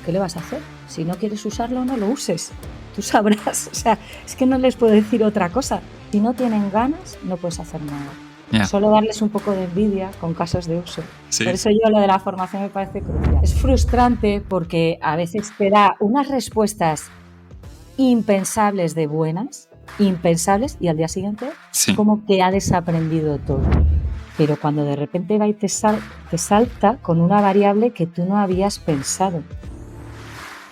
¿qué le vas a hacer? Si no quieres usarlo, no lo uses. Tú sabrás. O sea, es que no les puedo decir otra cosa. Si no tienen ganas, no puedes hacer nada. Ya. Solo darles un poco de envidia con casos de uso. Sí. Por eso yo lo de la formación me parece crucial. Es frustrante porque a veces te da unas respuestas impensables de buenas, impensables, y al día siguiente Sí. como que ha desaprendido todo. Pero cuando de repente va y te salta con una variable que tú no habías pensado,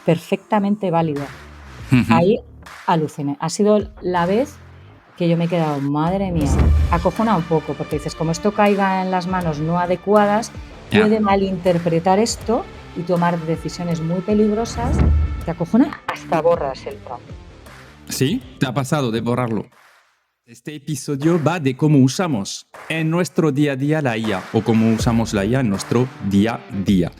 perfectamente válida. Ahí aluciné. Ha sido la vez que yo me he quedado, madre mía, acojona un poco, porque dices, como esto caiga en las manos no adecuadas, puede malinterpretar esto y tomar decisiones muy peligrosas. Te acojona hasta borras el prompt. ¿Sí? ¿Te ha pasado de borrarlo? Este episodio va de cómo usamos en nuestro día a día la IA o cómo usamos la IA en nuestro día a día.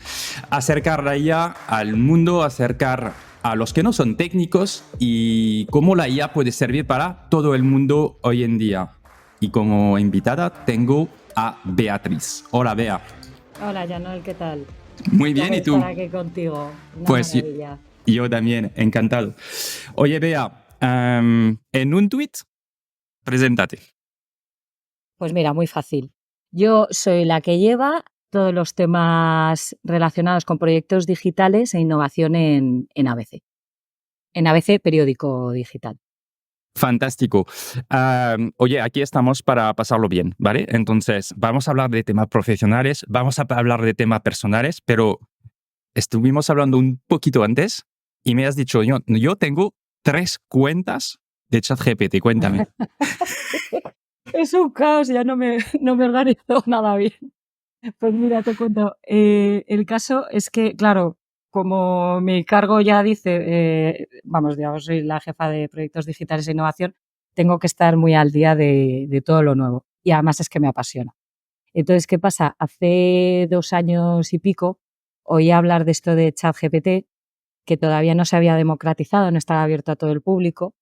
Acercar la IA al mundo, acercar a los que no son técnicos y cómo la IA puede servir para todo el mundo hoy en día. Y como invitada tengo a Beatriz. Hola, Bea. Hola, Janol, ¿qué tal? Muy bien, ¿y tú? Estar aquí contigo. Una Pues maravilla. yo también, encantado. Oye, Bea, en un tuit, preséntate. Pues mira, muy fácil. Yo soy la que lleva todos los temas relacionados con proyectos digitales e innovación en ABC. En ABC, periódico digital. Fantástico. Oye, aquí estamos para pasarlo bien, ¿vale? Entonces, vamos a hablar de temas profesionales, vamos a hablar de temas personales, pero estuvimos hablando un poquito antes y me has dicho, yo tengo 3 cuentas de ChatGPT, cuéntame. Es un caos, ya no me organizo nada bien. Pues mira, te cuento. El caso es que, claro, como mi cargo ya dice, yo soy la jefa de proyectos digitales e innovación, tengo que estar muy al día de todo lo nuevo. Y además es que me apasiona. Entonces, ¿qué pasa? Hace 2 años y pico oí hablar de esto de ChatGPT, que todavía no se había democratizado, no estaba abierto a todo el público.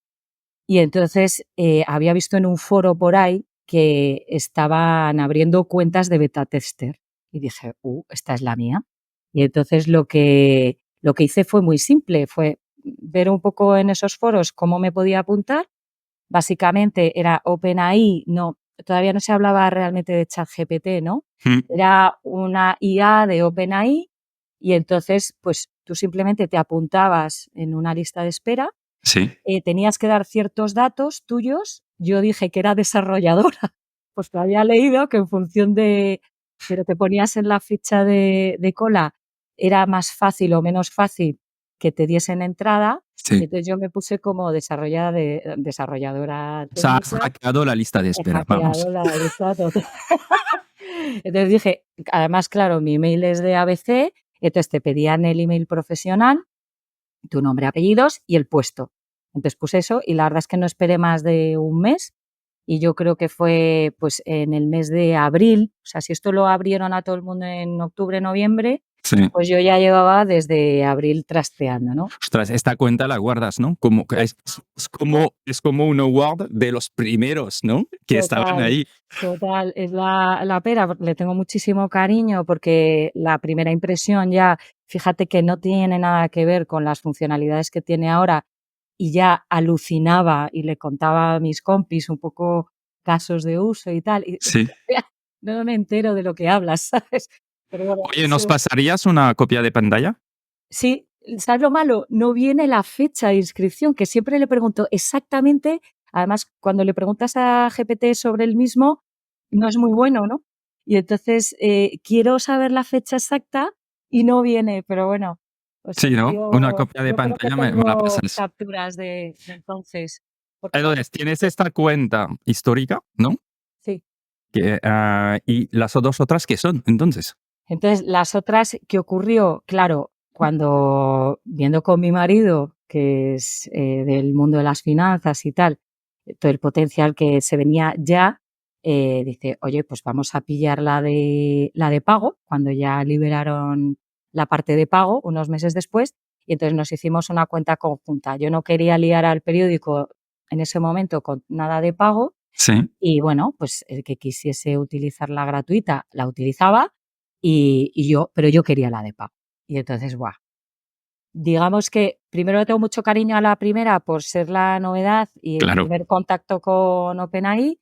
Y entonces había visto en un foro por ahí que estaban abriendo cuentas de beta tester. Y dije, esta es la mía. Y entonces lo que hice fue muy simple, fue ver un poco en esos foros cómo me podía apuntar. Básicamente era OpenAI, todavía no se hablaba realmente de ChatGPT, ¿no? Era una IA de OpenAI y entonces pues tú simplemente te apuntabas en una lista de espera. Sí. Tenías que dar ciertos datos tuyos. Yo dije que era desarrolladora, pues te había leído que en función de, pero te ponías en la ficha de cola, era más fácil o menos fácil que te diesen entrada. Sí. Entonces yo me puse como desarrolladora O sea, has técnica. hackeado la lista de espera, vamos. La lista total. Entonces dije, además, claro, mi email es de ABC, entonces te pedían el email profesional, tu nombre, apellidos y el puesto. Entonces puse eso y la verdad es que no esperé más de un mes y yo creo que fue pues en el mes de abril, o sea, si esto lo abrieron a todo el mundo en octubre, noviembre, Sí. pues yo ya llevaba desde abril trasteando, ¿no? Ostras, esta cuenta la guardas, ¿no? Es como un award de los primeros, ¿no? Que estaban ahí. Total, es la pera, le tengo muchísimo cariño porque la primera impresión ya, fíjate que no tiene nada que ver con las funcionalidades que tiene ahora y ya alucinaba y le contaba a mis compis un poco casos de uso y tal. Y Sí. no me entero de lo que hablas, ¿sabes? Pero bueno, Oye, ¿nos pasarías una copia de pantalla? Sí, ¿sabes lo malo? No viene la fecha de inscripción, que siempre le pregunto exactamente, además cuando le preguntas a GPT sobre el mismo, no es muy bueno, ¿no? Y entonces quiero saber la fecha exacta y no viene, pero bueno. Pues Sí, ¿no? Una copia de yo creo que pantalla me la tengo pasas. capturas de entonces. Porque, Entonces, tienes esta cuenta histórica, ¿no? sí. Y las dos otras, ¿qué son, entonces? Entonces, las otras, ¿qué ocurrió? Claro, cuando viendo con mi marido, que es del mundo de las finanzas y tal, todo el potencial que se venía ya, dice, oye, pues vamos a pillar la de pago, cuando ya liberaron la parte de pago unos meses después, y entonces nos hicimos una cuenta conjunta. Yo no quería liar al periódico en ese momento con nada de pago, Sí. y bueno, pues el que quisiese utilizar la gratuita la utilizaba pero yo quería la de pago. Y entonces, digamos que primero le tengo mucho cariño a la primera por ser la novedad y el Claro. primer contacto con OpenAI,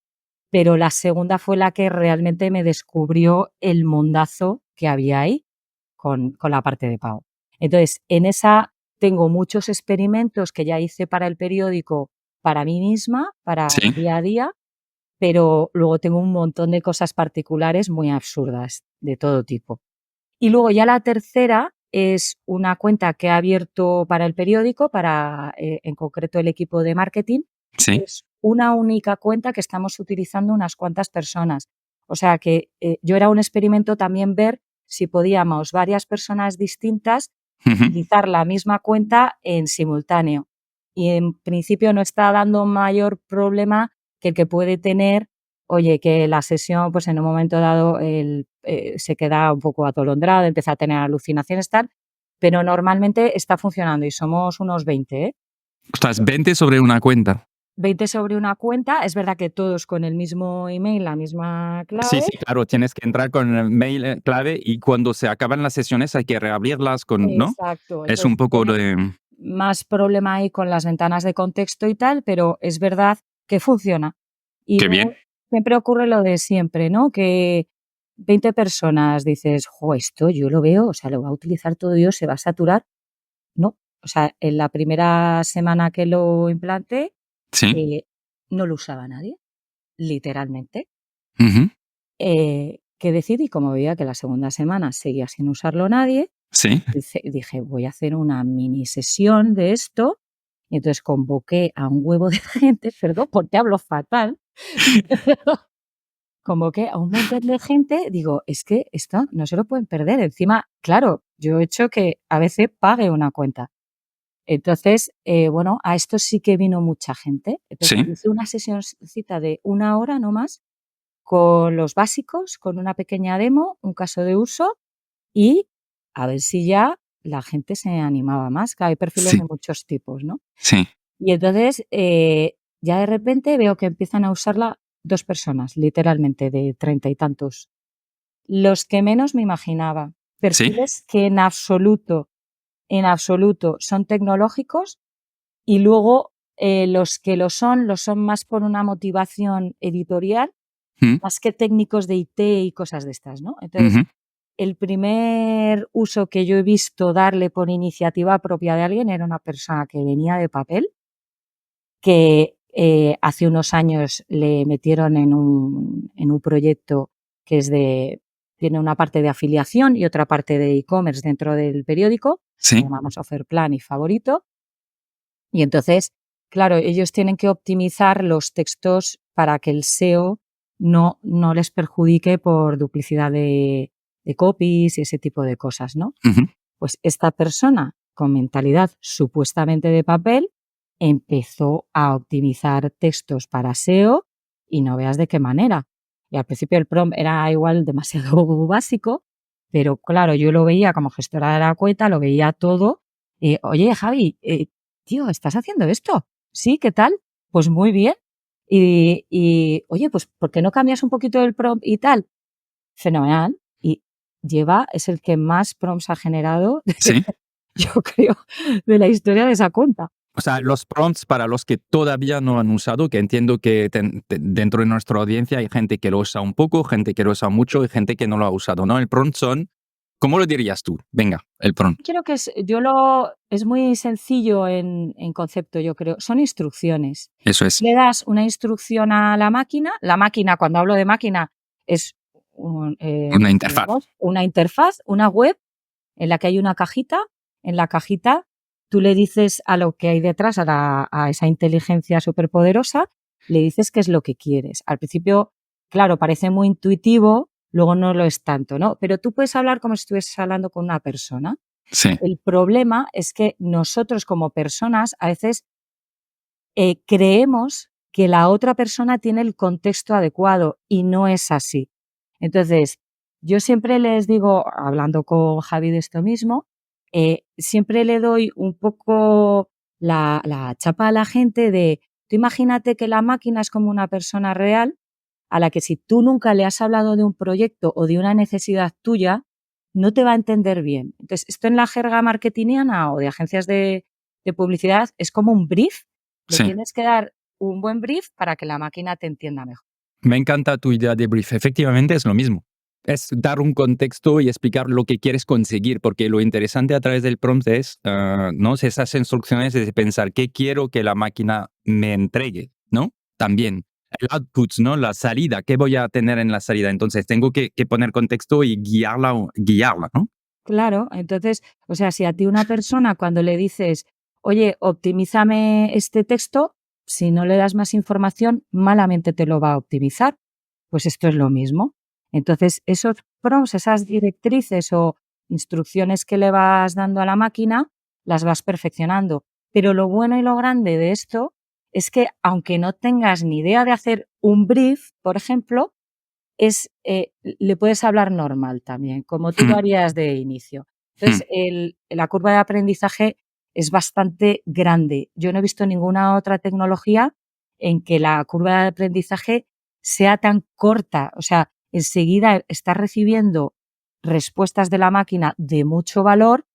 pero la segunda fue la que realmente me descubrió el mundazo que había ahí con la parte de pago. Entonces, en esa tengo muchos experimentos que ya hice para el periódico, para mí misma, para el Sí, día a día, pero luego tengo un montón de cosas particulares muy absurdas, de todo tipo. Y luego ya la tercera es una cuenta que he abierto para el periódico, para, en concreto el equipo de marketing. sí. Es una única cuenta que estamos utilizando unas cuantas personas. O sea que yo era un experimento también ver si podíamos varias personas distintas Ujú. utilizar la misma cuenta en simultáneo. Y en principio no está dando mayor problema que el que puede tener, oye, que la sesión, pues en un momento dado se queda un poco atolondrada, empieza a tener alucinaciones, tal, pero normalmente está funcionando y somos unos 20, ¿eh? Ostras, 20 sobre una cuenta. 20 sobre una cuenta, es verdad que todos con el mismo email, la misma Sí, clave. sí, claro, tienes que entrar con el mail clave y cuando se acaban las sesiones hay que reabrirlas con, ¿no? Exacto, Es un entonces poco tiene de... más problema ahí con las ventanas de contexto y tal, pero es verdad que funciona. Y Qué bien. luego siempre ocurre lo de siempre, ¿no? Que 20 personas dices, jo, esto yo lo veo, o sea, lo va a utilizar todo Dios, se va a saturar. No, o sea, en la primera semana que lo implanté, Sí. eh, no lo usaba nadie, literalmente. Ujú. Que decidí, como veía que la segunda semana seguía sin usarlo nadie, Sí. dije, voy a hacer una mini sesión de esto. Y entonces convoqué a un huevo de gente, perdón, porque hablo fatal, convoqué a un montón de gente, digo, es que esto no se lo pueden perder. Encima, claro, yo he hecho que a veces pague una cuenta. Entonces, bueno, a esto sí que vino mucha gente. Entonces, Sí. hice una sesioncita de 1 hora, no más, con los básicos, con una pequeña demo, un caso de uso y a ver si ya la gente se animaba más, que hay perfiles Sí. de muchos tipos, ¿no? Sí. Y entonces, ya de repente veo que empiezan a usarla 2 personas, literalmente, de 30 y tantos. Los que menos me imaginaba. Sí. Perfiles que en absoluto son tecnológicos y luego, los que lo son más por una motivación editorial, Mm. más que técnicos de IT y cosas de estas, ¿no? Entonces, Ujú. el primer uso que yo he visto darle por iniciativa propia de alguien era una persona que venía de papel, que hace unos años le metieron en un proyecto que tiene una parte de afiliación y otra parte de e-commerce dentro del periódico, que Sí. llamamos Offer Plan y Favorito. Y entonces, claro, ellos tienen que optimizar los textos para que el SEO no les perjudique por duplicidad de copies y ese tipo de cosas, ¿no? Ujú. Pues esta persona con mentalidad supuestamente de papel empezó a optimizar textos para SEO y no veas de qué manera. Y al principio el prompt era igual demasiado básico, pero claro, yo lo veía como gestora de la cuenta, lo veía todo. Oye, Javi, tío, ¿estás haciendo esto? Sí, ¿qué tal? Pues muy bien. Oye, pues ¿por qué no cambias un poquito el prompt y tal? Fenomenal. Y es el que más prompts ha generado, Sí. yo creo, de la historia de esa cuenta. O sea, los prompts para los que todavía no han usado, que entiendo que dentro de nuestra audiencia hay gente que lo usa un poco, gente que lo usa mucho y gente que no lo ha usado, ¿no? El prompt son, ¿cómo lo dirías tú? Venga, el prompt. Quiero que es muy sencillo en concepto, yo creo. Son instrucciones. Eso es. Le das una instrucción a la máquina, cuando hablo de máquina, es Una interfaz. una interfaz, una web en la que hay una cajita. En la cajita tú le dices a lo que hay detrás, a esa inteligencia superpoderosa, le dices qué es lo que quieres. Al principio, claro, parece muy intuitivo, luego no lo es tanto, ¿no? Pero tú puedes hablar como si estuvieses hablando con una persona. Sí. El problema es que nosotros como personas a veces creemos que la otra persona tiene el contexto adecuado y no es así. Entonces, yo siempre les digo, hablando con Javi de esto mismo, siempre le doy un poco la chapa a la gente de, tú imagínate que la máquina es como una persona real a la que si tú nunca le has hablado de un proyecto o de una necesidad tuya, no te va a entender bien. Entonces, esto en la jerga marketingiana o de agencias de publicidad es como un brief. Le Sí. tienes que dar un buen brief para que la máquina te entienda mejor. Me encanta tu idea de brief. Efectivamente es lo mismo. Es dar un contexto y explicar lo que quieres conseguir, porque lo interesante a través del prompt es, ¿no? Esas instrucciones de pensar qué quiero que la máquina me entregue, ¿no? También el output, ¿no? La salida, qué voy a tener en la salida. Entonces tengo que poner contexto y guiarla, ¿no? Claro, entonces, o sea, si a ti una persona cuando le dices, oye, optimízame este texto, si no le das más información, malamente te lo va a optimizar. Pues esto es lo mismo. Entonces, esos prompts, esas directrices o instrucciones que le vas dando a la máquina, las vas perfeccionando. Pero lo bueno y lo grande de esto es que aunque no tengas ni idea de hacer un brief, por ejemplo, le puedes hablar normal también, como tú lo harías de inicio. Entonces, la curva de aprendizaje es bastante grande. Yo no he visto ninguna otra tecnología en que la curva de aprendizaje sea tan corta. O sea, enseguida estás recibiendo respuestas de la máquina de mucho valor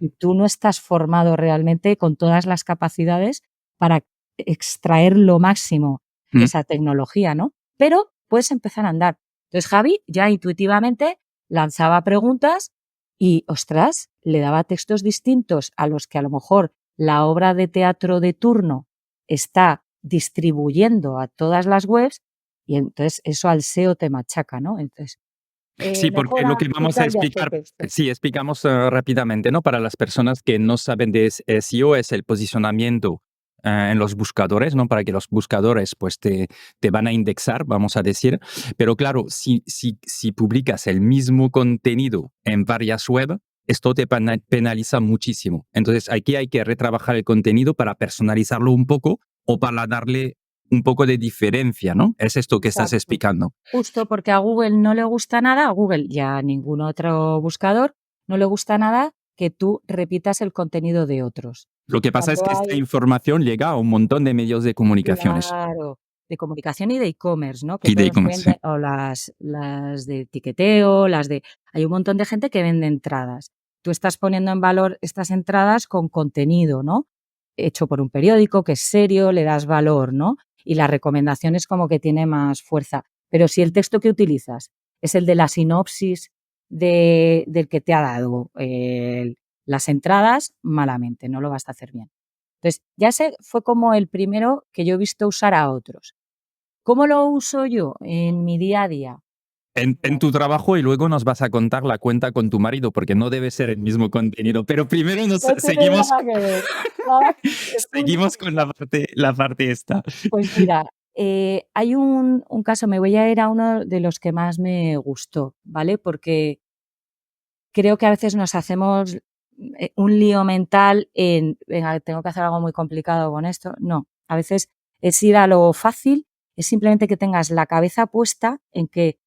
y tú no estás formado realmente con todas las capacidades para extraer lo máximo de esa tecnología, ¿no? Pero puedes empezar a andar. Entonces Javi ya intuitivamente lanzaba preguntas y, ostras, le daba textos distintos a los que a lo mejor la obra de teatro de turno está distribuyendo a todas las webs y entonces eso al SEO te machaca, ¿no? Entonces, Sí, porque lo mejora que y vamos a cambia este explicar, texto. sí, explicamos rápidamente, ¿no? Para las personas que no saben de SEO, es el posicionamiento en los buscadores, ¿no? Para que los buscadores, pues, te van a indexar, vamos a decir. Pero claro, si publicas el mismo contenido en varias web, esto te penaliza muchísimo. Entonces, aquí hay que retrabajar el contenido para personalizarlo un poco o para darle un poco de diferencia, ¿no? Es esto que estás Exacto. explicando. Justo porque a Google no le gusta nada, a Google y a ningún otro buscador, no le gusta nada que tú repitas el contenido de otros. Lo que pasa es Cuando que esta hay, información llega a un montón de medios de comunicaciones claro, de comunicación y de e-commerce, ¿no? Que y de todos e-commerce. venden, o las de etiqueteo, hay un montón de gente que vende entradas. Tú estás poniendo en valor estas entradas con contenido, ¿no? Hecho por un periódico, que es serio, le das valor, ¿no? Y la recomendación es como que tiene más fuerza. Pero si el texto que utilizas es el de la sinopsis del que te ha dado las entradas, malamente, no lo vas a hacer bien. Entonces, ya ese fue como el primero que yo he visto usar a otros. ¿Cómo lo uso yo en mi día a día? En tu trabajo y luego nos vas a contar la cuenta con tu marido porque no debe ser el mismo contenido. Pero primero nos No tiene seguimos, nada que ver. Nada que ver, seguimos con la parte esta. Pues mira, hay un caso, me voy a ir a uno de los que más me gustó, ¿vale? Porque creo que a veces nos hacemos un lío mental en, venga, tengo que hacer algo muy complicado con esto. No, a veces es ir a lo fácil, es simplemente que tengas la cabeza puesta en que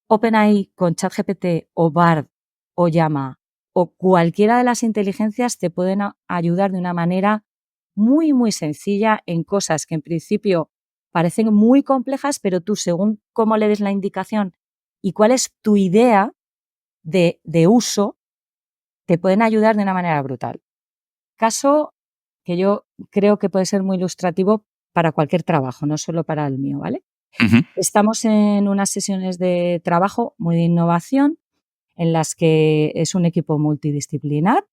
OpenAI con ChatGPT o Bard o Llama o cualquiera de las inteligencias te pueden ayudar de una manera muy, muy sencilla en cosas que en principio parecen muy complejas, pero tú según cómo le des la indicación y cuál es tu idea de uso, te pueden ayudar de una manera brutal. Caso que yo creo que puede ser muy ilustrativo para cualquier trabajo, no solo para el mío, ¿vale? Ujú, Estamos en unas sesiones de trabajo muy de innovación en las que es un equipo multidisciplinar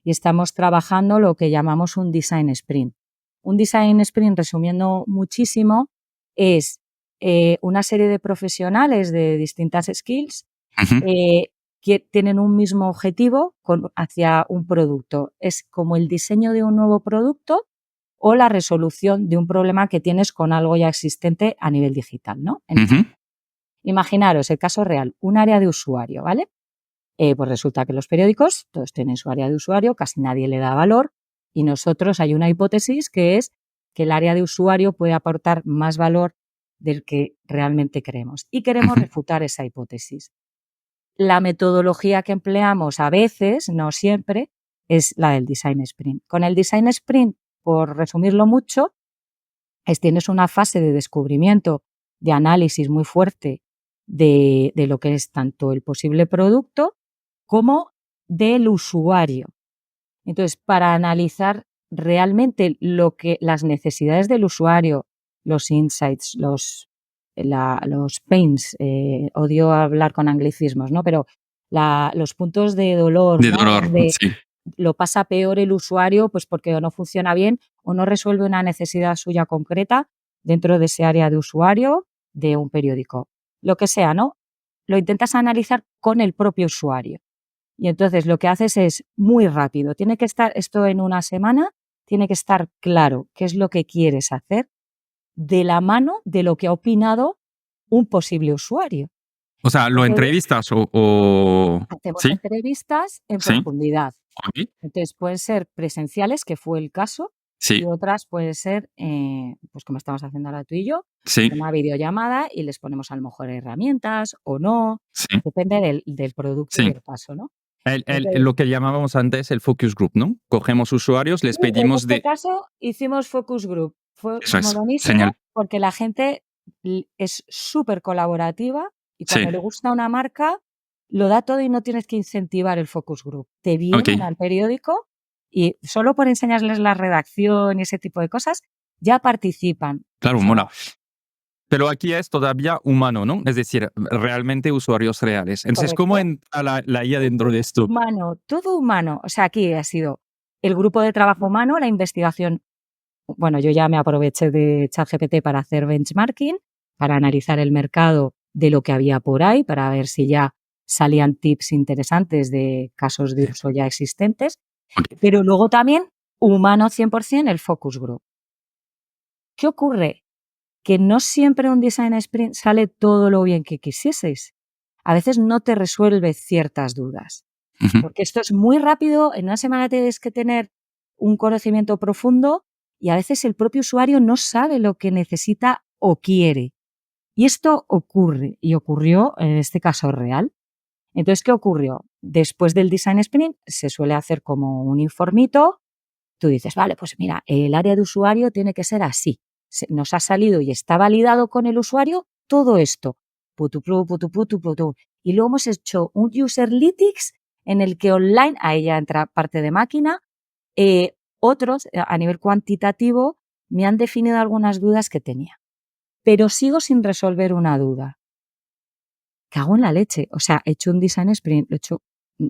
y estamos trabajando lo que llamamos un design sprint. Un design sprint, resumiendo muchísimo, es una serie de profesionales de distintas skills ujú, que tienen un mismo objetivo hacia un producto. Es como el diseño de un nuevo producto o la resolución de un problema que tienes con algo ya existente a nivel digital, ¿no? ujú, Imaginaros el caso real, un área de usuario, ¿vale? Pues resulta que los periódicos, todos tienen su área de usuario, casi nadie le da valor y nosotros hay una hipótesis que es que el área de usuario puede aportar más valor del que realmente creemos y queremos ujú. refutar esa hipótesis. La metodología que empleamos a veces, no siempre, es la del design sprint. Con el design sprint, por resumirlo mucho, tienes una fase de descubrimiento, de análisis muy fuerte de lo que es tanto el posible producto como del usuario. Entonces, para analizar realmente las necesidades del usuario, los insights, los pains, odio hablar con anglicismos, ¿no? Pero los puntos de dolor, De ¿no? dolor, Donde sí. lo pasa peor el usuario, pues porque o no funciona bien o no resuelve una necesidad suya concreta dentro de ese área de usuario de un periódico. Lo que sea, ¿no? Lo intentas analizar con el propio usuario. Y entonces lo que haces es muy rápido. Tiene que estar esto en una semana, tiene que estar claro qué es lo que quieres hacer de la mano de lo que ha opinado un posible usuario. O sea, ¿lo Entonces, entrevistas o...? hacemos Sí, entrevistas en sí, profundidad. ok, Entonces pueden ser presenciales, que fue el caso, y sí, otras pueden ser, pues como estamos haciendo ahora tú y yo, sí, una videollamada y les ponemos a lo mejor herramientas o no, sí, depende del producto y sí. del caso, ¿no? Lo que llamábamos antes el focus group, ¿no? Cogemos usuarios, les Sí, en pedimos este de... caso hicimos focus group. Fue Eso es, buenísimo señal. porque la gente es súper colaborativa y Sí, cuando le gusta una marca lo da todo y no tienes que incentivar el focus group. Te ok, vienen al periódico y solo por enseñarles la redacción y ese tipo de cosas ya participan. O claro, sea, mola. Pero aquí es todavía humano, ¿no? Es decir, realmente usuarios reales. Entonces, ¿cómo correcto. entra la IA dentro de esto? Humano, todo humano. O sea, aquí ha sido el grupo de trabajo humano, la investigación. Bueno, yo ya me aproveché de ChatGPT para hacer benchmarking, para analizar el mercado de lo que había por ahí, para ver si ya salían tips interesantes de casos de uso ya existentes, Ok. pero luego también humano 100% el focus group. ¿Qué ocurre? Que no siempre un design sprint sale todo lo bien que quisieses. A veces no te resuelve ciertas dudas, Ujú, porque esto es muy rápido, en una semana tienes que tener un conocimiento profundo y a veces el propio usuario no sabe lo que necesita o quiere. Y esto ocurre, y ocurrió en este caso real. Entonces, ¿qué ocurrió? Después del design sprint se suele hacer como un informito. Tú dices, vale, pues mira, el área de usuario tiene que ser así. Nos ha salido y está validado con el usuario todo esto. Putuplu, putuputu, putu. Y luego hemos hecho un Userlytics en el que online, ahí ya entra parte de máquina, otros a nivel cuantitativo me han definido algunas dudas que tenía. Pero sigo sin resolver una duda. Cago en la leche. O sea, he hecho un design sprint, lo he hecho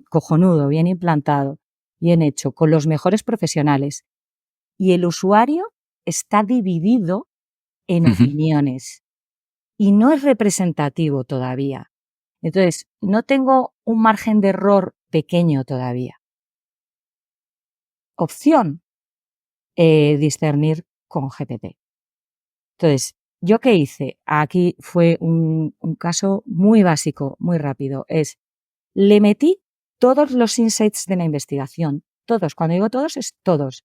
cojonudo, bien implantado, bien hecho, con los mejores profesionales. Y el usuario está dividido en ujú. opiniones y no es representativo todavía. Entonces, no tengo un margen de error pequeño todavía. Opción, discernir con GPT. Entonces, ¿yo qué hice? Aquí fue un caso muy básico, muy rápido. Le metí todos los insights de la investigación. Todos. Cuando digo todos, es todos.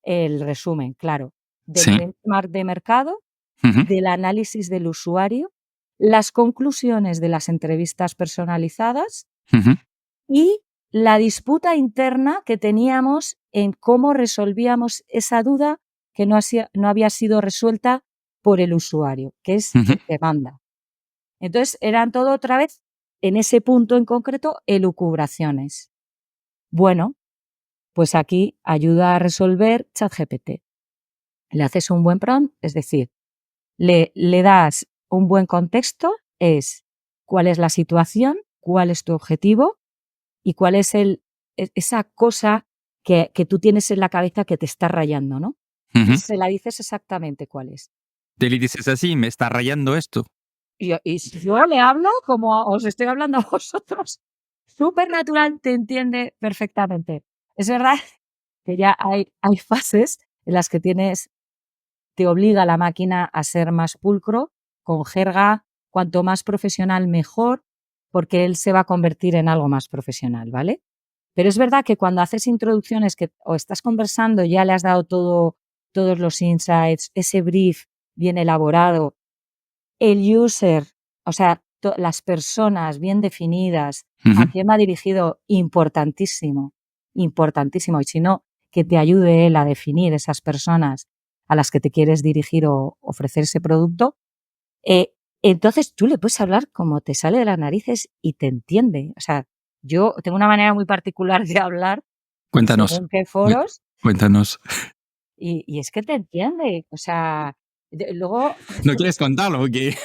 El resumen, claro, del Sí, benchmark de mercado, ujú, del análisis del usuario, las conclusiones de las entrevistas personalizadas ujú, y la disputa interna que teníamos en cómo resolvíamos esa duda que no había sido resuelta por el usuario, que es ujú. el que manda. Entonces, eran todo otra vez, en ese punto en concreto, elucubraciones. Bueno, pues aquí ayuda a resolver ChatGPT. Le haces un buen prompt, es decir, le das un buen contexto, es cuál es la situación, cuál es tu objetivo y cuál es esa cosa que tú tienes en la cabeza que te está rayando, ¿no? Y Ujú. se la dices exactamente cuál es. Te le dices así, me está rayando esto. Y si yo le hablo como os estoy hablando a vosotros, súper natural, te entiende perfectamente. Es verdad que ya hay fases en las que te obliga la máquina a ser más pulcro, con jerga, cuanto más profesional mejor, porque él se va a convertir en algo más profesional, ¿vale? Pero es verdad que cuando haces introducciones que o estás conversando, ya le has dado todos los insights, ese brief bien elaborado, el user, o sea, las personas bien definidas, Ujú, a quién va dirigido, importantísimo, importantísimo. Y si no, que te ayude él a definir esas personas a las que te quieres dirigir o ofrecer ese producto, entonces tú le puedes hablar como te sale de las narices y te entiende. O sea, yo tengo una manera muy particular de hablar, Cuéntanos. según qué foros, Cuéntanos. y es que te entiende. O sea, luego, ¿No quieres contarlo? ¿Qué?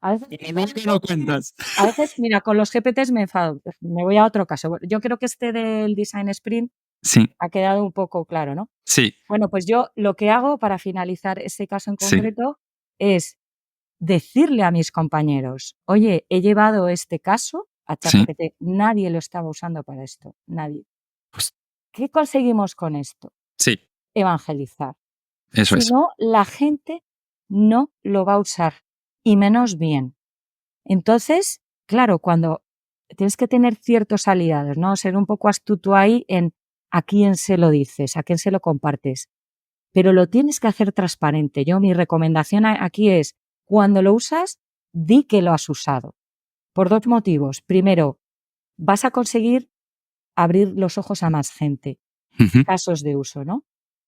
a veces, ¿Qué no cuentas? a veces, mira, con los GPTs me enfado. Me voy a otro caso. Bueno, yo creo que este del Design Sprint Sí, ha quedado un poco claro, ¿no? sí, Bueno, pues yo lo que hago para finalizar ese caso en sí, concreto es decirle a mis compañeros, oye, he llevado este caso a sí. ChatGPT, nadie lo estaba usando para esto, nadie. Pues, ¿Qué conseguimos con esto? sí, Evangelizar. eso Si es. no, la gente no lo va a usar, y menos bien. Entonces, claro, cuando tienes que tener ciertos aliados, ¿no? Ser un poco astuto ahí en a quién se lo dices, a quién se lo compartes. Pero lo tienes que hacer transparente. Yo, mi recomendación aquí es, cuando lo usas, di que lo has usado. Por 2 motivos. Primero, vas a conseguir abrir los ojos a más gente. Ujú. Casos de uso, ¿no?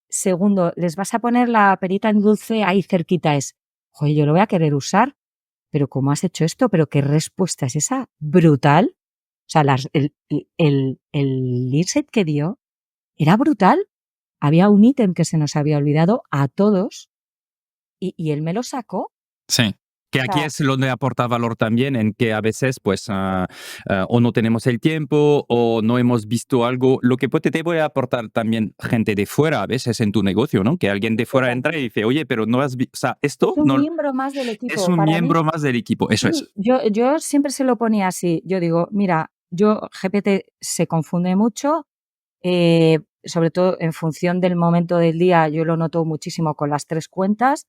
Segundo, les vas a poner la perita en dulce ahí cerquita. Es, joder, yo lo voy a querer usar, pero ¿cómo has hecho esto? ¿Pero qué respuesta es esa? Brutal. O sea, el insight que dio era brutal. Había un ítem que se nos había olvidado a todos y él me lo sacó. Sí. Que O aquí sea, es donde aporta valor también, en que a veces, pues, o no tenemos el tiempo o no hemos visto algo. Lo que te puede aportar también gente de fuera a veces en tu negocio, ¿no? Que alguien de fuera total. entra y dice, oye, pero no has visto, o sea, Es esto un no miembro más del es equipo. un Para mí, miembro más del equipo. Eso es. sí, yo siempre se lo ponía así. Yo digo, mira, yo GPT se confunde mucho, sobre todo en función del momento del día, yo lo noto muchísimo con las 3 cuentas.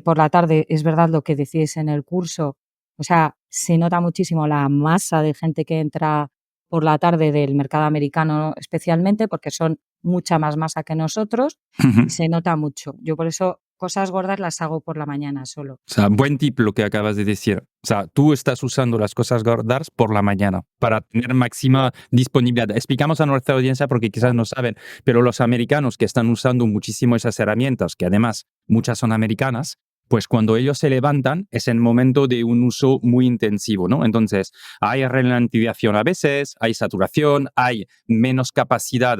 Por la tarde, es verdad lo que decís en el curso, o sea, se nota muchísimo la masa de gente que entra por la tarde del mercado americano especialmente, porque son mucha más masa que nosotros y Ujú. se nota mucho. Yo por eso cosas gordas las hago por la mañana solo. O sea, buen tip lo que acabas de decir. O sea, tú estás usando las cosas gordas por la mañana para tener máxima disponibilidad. Explicamos a nuestra audiencia porque quizás Claro. no saben, pero los americanos que están usando muchísimo esas herramientas, que además muchas son americanas, pues cuando ellos se levantan es el momento de un uso muy intensivo, ¿no? Entonces, hay ralentización a veces, hay saturación, hay menos capacidad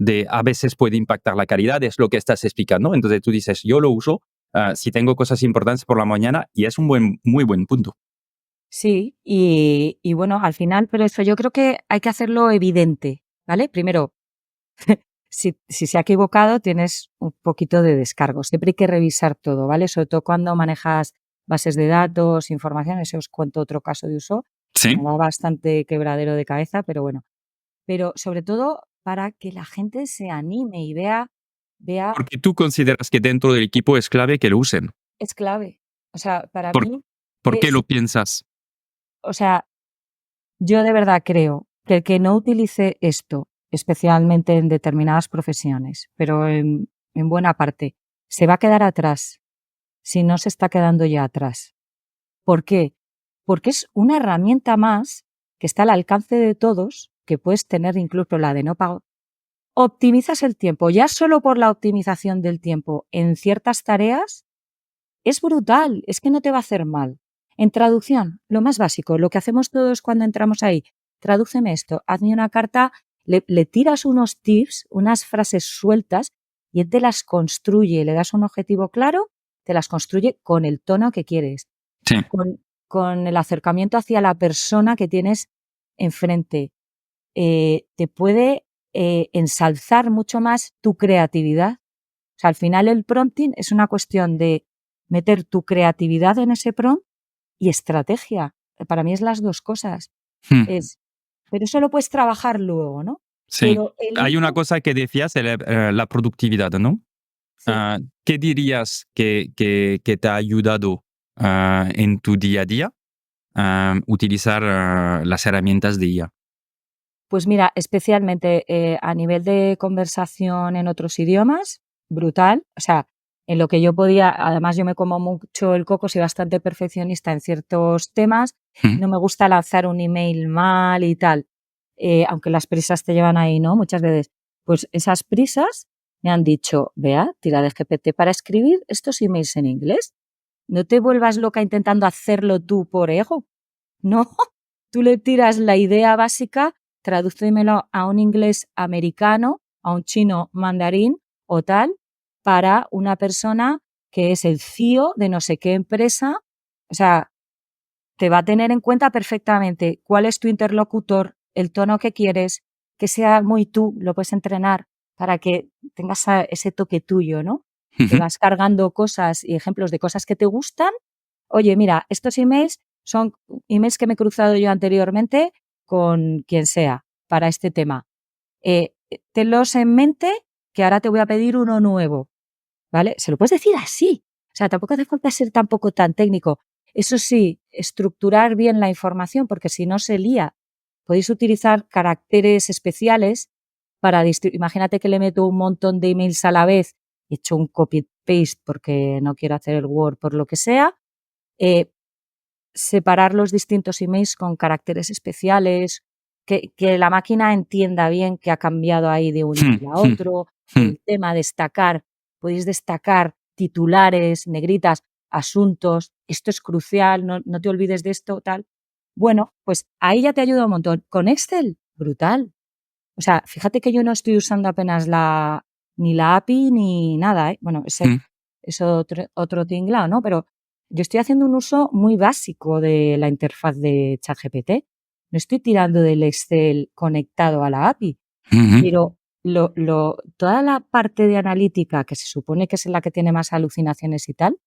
de, a veces puede impactar la calidad, es lo que estás explicando. Entonces tú dices, yo lo uso si tengo cosas importantes por la mañana y es un muy buen punto. Sí, y bueno, al final, pero eso yo creo que hay que hacerlo evidente, ¿vale? Primero, si se ha equivocado, tienes un poquito de descargo. Siempre hay que revisar todo, ¿vale? Sobre todo cuando manejas bases de datos, información, eso os cuento otro caso de uso, que me Sí, da bastante quebradero de cabeza, pero bueno. Pero sobre todo para que la gente se anime y vea, porque tú consideras que dentro del equipo es clave que lo usen. es clave. O sea, para ¿Por, mí, por qué sí, lo piensas? o sea, yo de verdad creo que el que no utilice esto, especialmente en determinadas profesiones, pero en buena parte, se va a quedar atrás si no se está quedando ya atrás. ¿Por qué? Porque es una herramienta más que está al alcance de todos, que puedes tener incluso la de no pago. Optimizas el tiempo, ya solo por la optimización del tiempo en ciertas tareas, es brutal, es que no te va a hacer mal. En traducción, lo más básico, lo que hacemos todos cuando entramos ahí, tradúceme esto, hazme una carta, le tiras unos tips, unas frases sueltas y él te las construye, le das un objetivo claro, te las construye con el tono que quieres, Sí. con el acercamiento hacia la persona que tienes enfrente. Te puede ensalzar mucho más tu creatividad. O sea, al final el prompting es una cuestión de meter tu creatividad en ese prompt y estrategia. Para mí es las 2 cosas. Hmm, Es, pero eso lo puedes trabajar luego, ¿no? sí. Pero el Hay una input, cosa que decías, la productividad, ¿no? sí. ¿Qué dirías que te ha ayudado en tu día a día utilizar las herramientas de IA? Pues mira, especialmente a nivel de conversación en otros idiomas, brutal. O sea, en lo que yo podía, además yo me como mucho el coco, soy bastante perfeccionista en ciertos temas, Hmm, no me gusta lanzar un email mal y tal, aunque las prisas te llevan ahí, ¿no? Muchas veces. Pues esas prisas me han dicho, vea, tira de GPT para escribir estos emails en inglés. No te vuelvas loca intentando hacerlo tú por ego. No, tú le tiras la idea básica, tradúcemelo a un inglés americano, a un chino mandarín o tal, para una persona que es el CEO de no sé qué empresa. O sea, te va a tener en cuenta perfectamente cuál es tu interlocutor, el tono que quieres, que sea muy tú, lo puedes entrenar para que tengas ese toque tuyo, ¿no? Te Ujú. vas cargando cosas y ejemplos de cosas que te gustan. Oye, mira, estos emails son emails que me he cruzado yo anteriormente con quien sea para este tema. Tenlos en mente que ahora te voy a pedir uno nuevo, ¿vale? Se lo puedes decir así. O sea, tampoco hace falta ser tampoco tan técnico. Eso sí, estructurar bien la información, porque si no se lía. Podéis utilizar caracteres especiales para imagínate que le meto un montón de emails a la vez, he hecho un copy-paste porque no quiero hacer el Word por lo que sea, eh, separar los distintos emails con caracteres especiales, que la máquina entienda bien que ha cambiado ahí de un email a otro, el tema destacar, podéis destacar titulares, negritas, asuntos, esto es crucial, no te olvides de esto, tal. Bueno, pues ahí ya te ayuda un montón. Con Excel, brutal. O sea, fíjate que yo no estoy usando apenas ni la API ni nada, ¿eh? Bueno, es otro tinglao, ¿no? Pero yo estoy haciendo un uso muy básico de la interfaz de ChatGPT. No estoy tirando del Excel conectado a la API, pero toda la parte de analítica, que se supone que es la que tiene más alucinaciones y tal,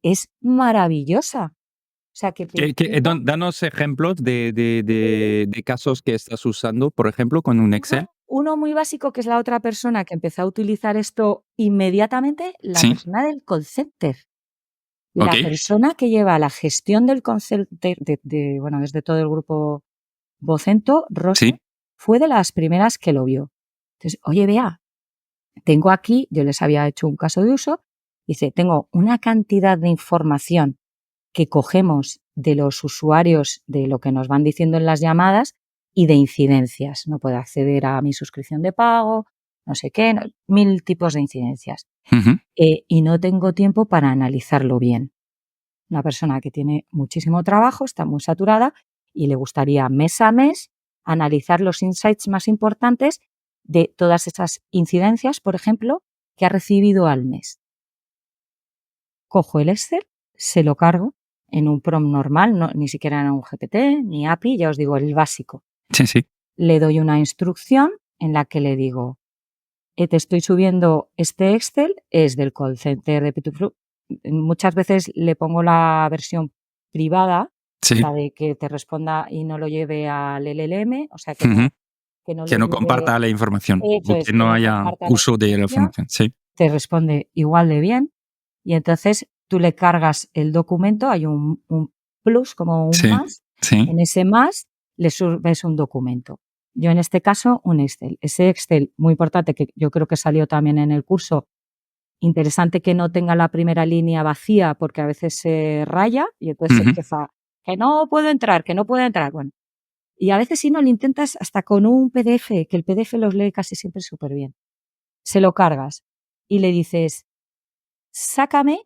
es maravillosa. O sea, que te intenta. Danos ejemplos de casos que estás usando, por ejemplo, con un Excel. Uno muy básico, que es la otra persona que empezó a utilizar esto inmediatamente, la Sí, persona del call center. ok. La persona que lleva la gestión del call center bueno, desde todo el grupo Vocento, Rosa, Sí. fue de las primeras que lo vio. Entonces, oye, Bea, tengo aquí, yo les había hecho un caso de uso, dice, tengo una cantidad de información que cogemos de los usuarios, de lo que nos van diciendo en las llamadas y de incidencias. No puedo acceder a mi suscripción de pago, no sé qué, 1000 tipos de incidencias. Ujú. Y no tengo tiempo para analizarlo bien. Una persona que tiene muchísimo trabajo, está muy saturada y le gustaría mes a mes analizar los insights más importantes de todas esas incidencias, por ejemplo, que ha recibido al mes. Cojo el Excel, se lo cargo en un prompt normal, ni siquiera en un GPT, ni API, ya os digo, el básico. Sí, sí. Le doy una instrucción en la que le digo, te estoy subiendo este Excel, es del call center de Pituflu. Muchas veces le pongo la versión privada, Sí. la de que te responda y no lo lleve al LLM, o sea, Ujú. que no Que lo no lleve, comparta la información hecho o es que que no no haya comparta la uso de la información, información. Sí. te responde igual de bien y entonces tú le cargas el documento, hay un plus, como un Sí. más, Sí. en ese más le subes un documento. Yo en este caso un Excel. Ese Excel, muy importante, que yo creo que salió también en el curso, interesante que no tenga la primera línea vacía porque a veces se raya y entonces se Ujú. empieza, que no puedo entrar, que no puedo entrar. Bueno, y a veces si no lo intentas hasta con un PDF, que el PDF los lee casi siempre súper bien. Se lo cargas y le dices, sácame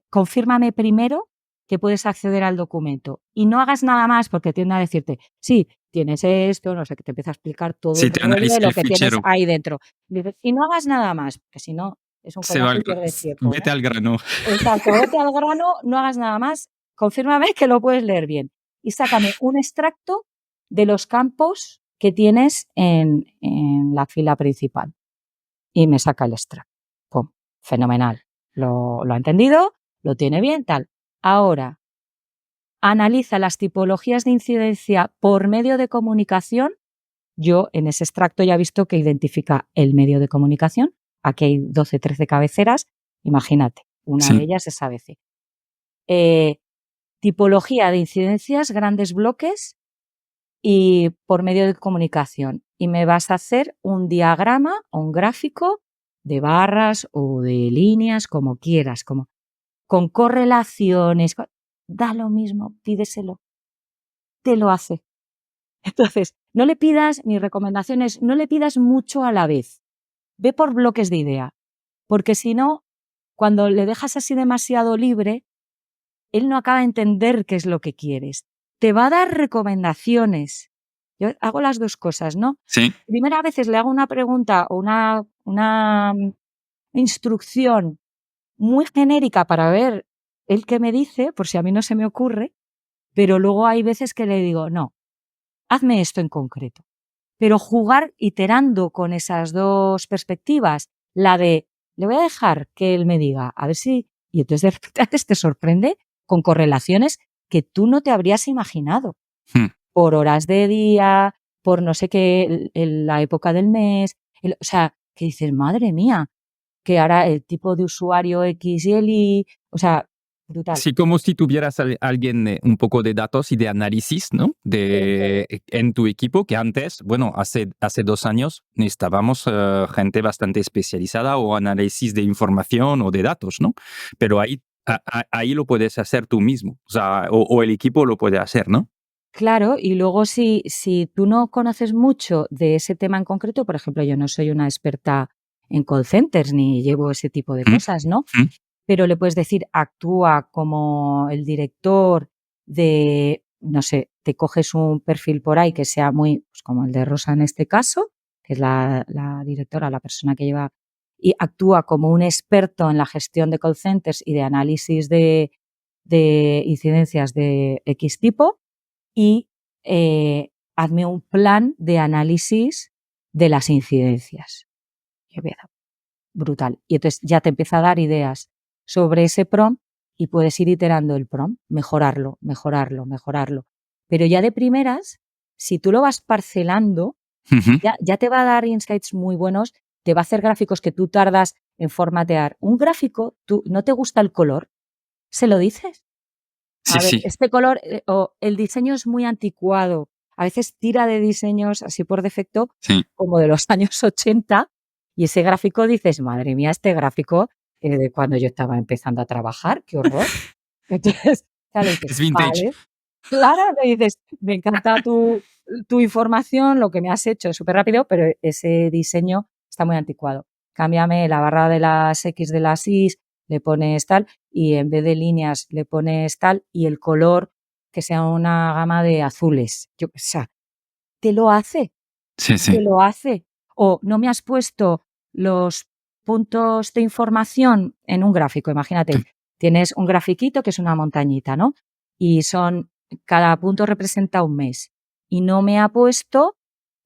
confírmame primero que puedes acceder al documento y no hagas nada más porque tiende a decirte, sí, tienes esto, no sé, que te empieza a explicar todo Sí, el te rollo analiza de lo el que tienes fichero. ahí dentro. Dices, y no hagas nada más, que si no es un Se va coñazo y pierdes tiempo, vete ¿no? al grano. Exacto, vete al grano, no hagas nada más, confírmame que lo puedes leer bien y sácame un extracto de los campos que tienes en la fila principal y me saca el extracto. ¡Pum! Fenomenal. Lo ha entendido, lo tiene bien, tal. Ahora, analiza las tipologías de incidencia por medio de comunicación. Yo en ese extracto ya he visto que identifica el medio de comunicación. Aquí hay 12, 13 cabeceras. Imagínate, una de Sí. ellas es ABC. Tipología de incidencias, grandes bloques y por medio de comunicación. Y me vas a hacer un diagrama o un gráfico de barras o de líneas, como quieras, con correlaciones. Da lo mismo, pídeselo, te lo hace. Entonces, no le pidas, mis recomendaciones, no le pidas mucho a la vez. Ve por bloques de idea, porque si no, cuando le dejas así demasiado libre, él no acaba de entender qué es lo que quieres. te va a dar recomendaciones. Yo hago las dos cosas, ¿no? Sí. Primero, a veces le hago una pregunta o una instrucción muy genérica para ver el qué me dice, por si a mí no se me ocurre, pero luego hay veces que le digo, no, hazme esto en concreto. Pero jugar iterando con esas dos perspectivas, la de, le voy a dejar que él me diga, a ver si, y entonces de repente te sorprende con correlaciones que tú no te habrías imaginado, por horas de día, por no sé qué, la época del mes, o sea, que dices, madre mía, que ahora el tipo de usuario X y el Y, o sea, brutal. Sí, como si tuvieras alguien un poco de datos y de análisis, ¿no? En tu equipo, que antes, bueno, hace 2 años necesitábamos gente bastante especializada o análisis de información o de datos, ¿no? Pero ahí lo puedes hacer tú mismo, o sea, o el equipo lo puede hacer, ¿no? Claro, y luego si tú no conoces mucho de ese tema en concreto, por ejemplo, yo no soy una experta en call centers ni llevo ese tipo de Mm, cosas, ¿no? mm. Pero le puedes decir, actúa como el director de, no sé, te coges un perfil por ahí que sea muy, pues como el de Rosa en este caso, que es la directora, la persona que lleva, y actúa como un experto en la gestión de call centers y de análisis de incidencias de X tipo, y hazme un plan de análisis de las incidencias. Y empieza, brutal. Y entonces ya te empieza a dar ideas sobre ese prompt y puedes ir iterando el prompt, mejorarlo, mejorarlo, mejorarlo. Pero ya de primeras, si tú lo vas parcelando, ya te va a dar insights muy buenos, te va a hacer gráficos que tú tardas en formatear. Un gráfico, tú no te gusta el color, se lo dices. Sí, A ver, sí, este color o el diseño es muy anticuado. A veces tira de diseños así por defecto, sí. como de los años 80, y ese gráfico dices, madre mía, este gráfico de cuando yo estaba empezando a trabajar, qué horror. Entonces, claro, le dices, Es vintage. vale, claro, le dices, me encanta tu información, lo que me has hecho es súper rápido, pero ese diseño está muy anticuado. Cámbiame la barra de las X de las Y, le pones tal, y en vez de líneas le pones tal, y el color que sea una gama de azules. O sea, te lo hace, Sí, te sí. lo hace. O no me has puesto los puntos de información en un gráfico. Imagínate, tienes un grafiquito que es una montañita, ¿no? Y cada punto representa un mes. Y no me ha puesto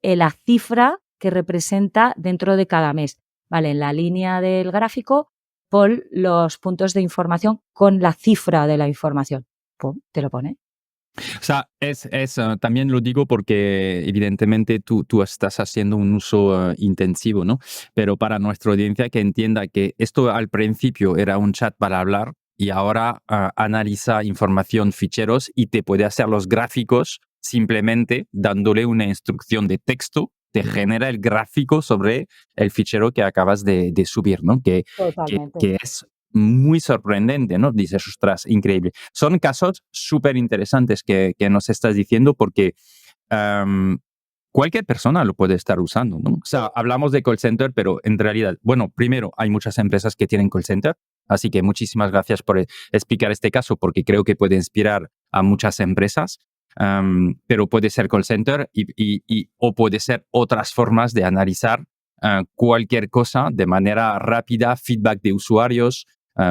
la cifra que representa dentro de cada mes. Vale, en la línea del gráfico, pon los puntos de información con la cifra de la información. Pum, te lo pone. O sea, también lo digo porque evidentemente tú estás haciendo un uso intensivo, ¿no? Pero para nuestra audiencia que entienda que esto al principio era un chat para hablar y ahora analiza información, ficheros y te puede hacer los gráficos simplemente dándole una instrucción de texto, te genera el gráfico sobre el fichero que acabas de subir, ¿no? Totalmente. Que es muy sorprendente, ¿no? Dices, ostras, increíble. Son casos súper interesantes que nos estás diciendo porque cualquier persona lo puede estar usando, ¿no? O sea, hablamos de call center, pero en realidad, bueno, primero, hay muchas empresas que tienen call center, así que muchísimas gracias por explicar este caso porque creo que puede inspirar a muchas empresas. Pero puede ser call center o puede ser otras formas de analizar cualquier cosa de manera rápida, feedback de usuarios,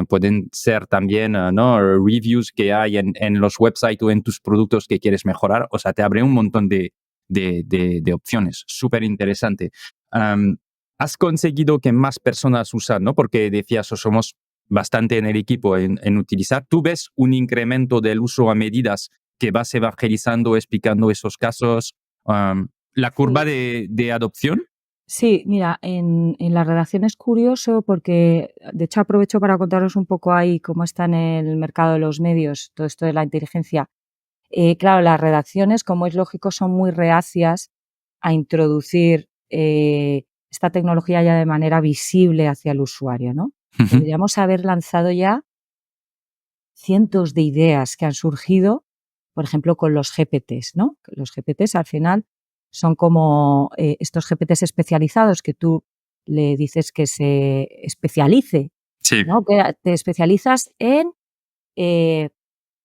pueden ser también ¿no? reviews que hay en los websites o en tus productos que quieres mejorar. O sea, te abre un montón de opciones. Súper interesante. Has conseguido que más personas usan, ¿no? Porque decías, somos bastante en el equipo en utilizar. ¿Tú ves un incremento del uso a medidas que vas evangelizando, explicando esos casos? La curva Sí. de adopción. Sí, mira, en la redacción es curioso porque, de hecho, aprovecho para contaros un poco ahí cómo está en el mercado de los medios todo esto de la inteligencia. Claro, las redacciones, como es lógico, son muy reacias a introducir esta tecnología ya de manera visible hacia el usuario, ¿no? Ujú. Deberíamos haber lanzado ya cientos de ideas que han surgido, por ejemplo, con los GPTs, ¿no? Los GPTs al final son como estos GPTs especializados que tú le dices que se especialice, Sí. ¿no? Que te especializas en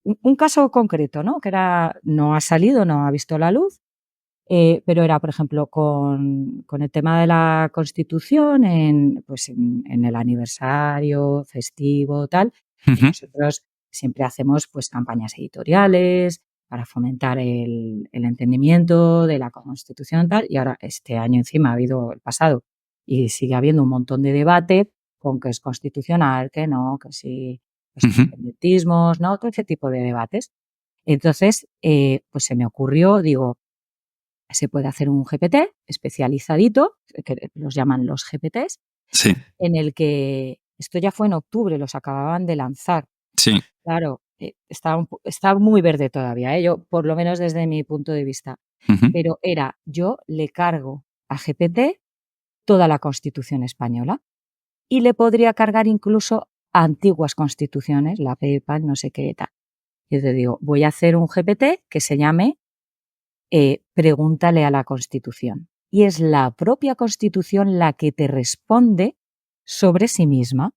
un caso concreto, ¿no? Que era, no ha salido, no ha visto la luz, pero era, por ejemplo, con el tema de la Constitución, pues en el aniversario festivo, tal, y Ujú. nosotros siempre hacemos pues campañas editoriales para fomentar el entendimiento de la Constitución, tal, y ahora este año encima ha habido el pasado y sigue habiendo un montón de debate con que es constitucional, que no, que sí, los Ujú. independentismos, ¿no? Todo ese tipo de debates. Entonces, pues se me ocurrió, digo, se puede hacer un GPT especializadito, que los llaman los GPTs, Sí, en el que esto ya fue en octubre, los acababan de lanzar. sí. Claro, está muy verde todavía, yo, por lo menos desde mi punto de vista. Ujú. Pero yo le cargo a GPT toda la Constitución española y le podría cargar incluso a antiguas constituciones, la PEPA, no sé qué tal. Yo te digo, voy a hacer un GPT que se llame Pregúntale a la Constitución. Y es la propia Constitución la que te responde sobre sí misma.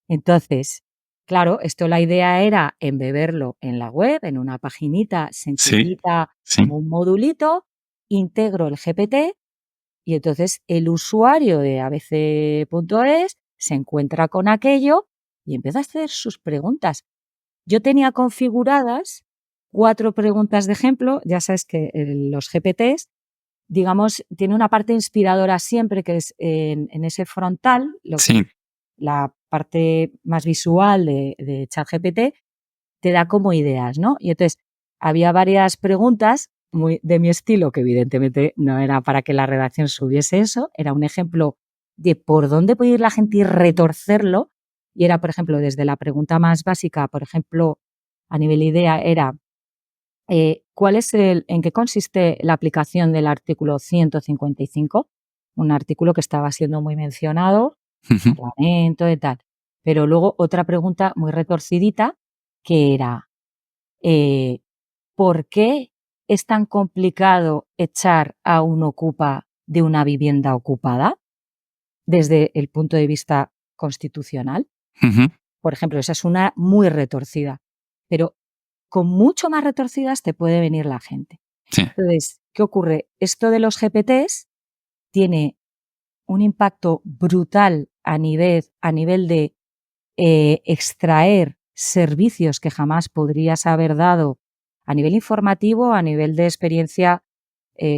Entonces, claro, esto la idea era embeberlo en la web, en una paginita Sí, sencillita, sí. como un modulito, integro el GPT y entonces el usuario de abc.es se encuentra con aquello y empieza a hacer sus preguntas. Yo tenía configuradas 4 preguntas de ejemplo. Ya sabes que los GPTs, digamos, tiene una parte inspiradora siempre, que es en ese frontal, Sí. la parte más visual de ChatGPT te da como ideas, ¿no? Y entonces había varias preguntas muy de mi estilo, que evidentemente no era para que la redacción subiese eso, era un ejemplo de por dónde puede ir la gente y retorcerlo. Y era, por ejemplo, desde la pregunta más básica, por ejemplo, a nivel idea, era ¿en qué consiste la aplicación del artículo 155? Un artículo que estaba siendo muy mencionado, Ujú. Parlamento y tal. Pero luego otra pregunta muy retorcidita, que era, eh, ¿por qué es tan complicado echar a un ocupa de una vivienda ocupada desde el punto de vista constitucional? Ujú. Por ejemplo, esa es una muy retorcida, pero con mucho más retorcidas te puede venir la gente. Sí. Entonces, ¿qué ocurre? Esto de los GPTs tiene un impacto brutal a nivel de extraer servicios que jamás podrías haber dado a nivel informativo, a nivel de experiencia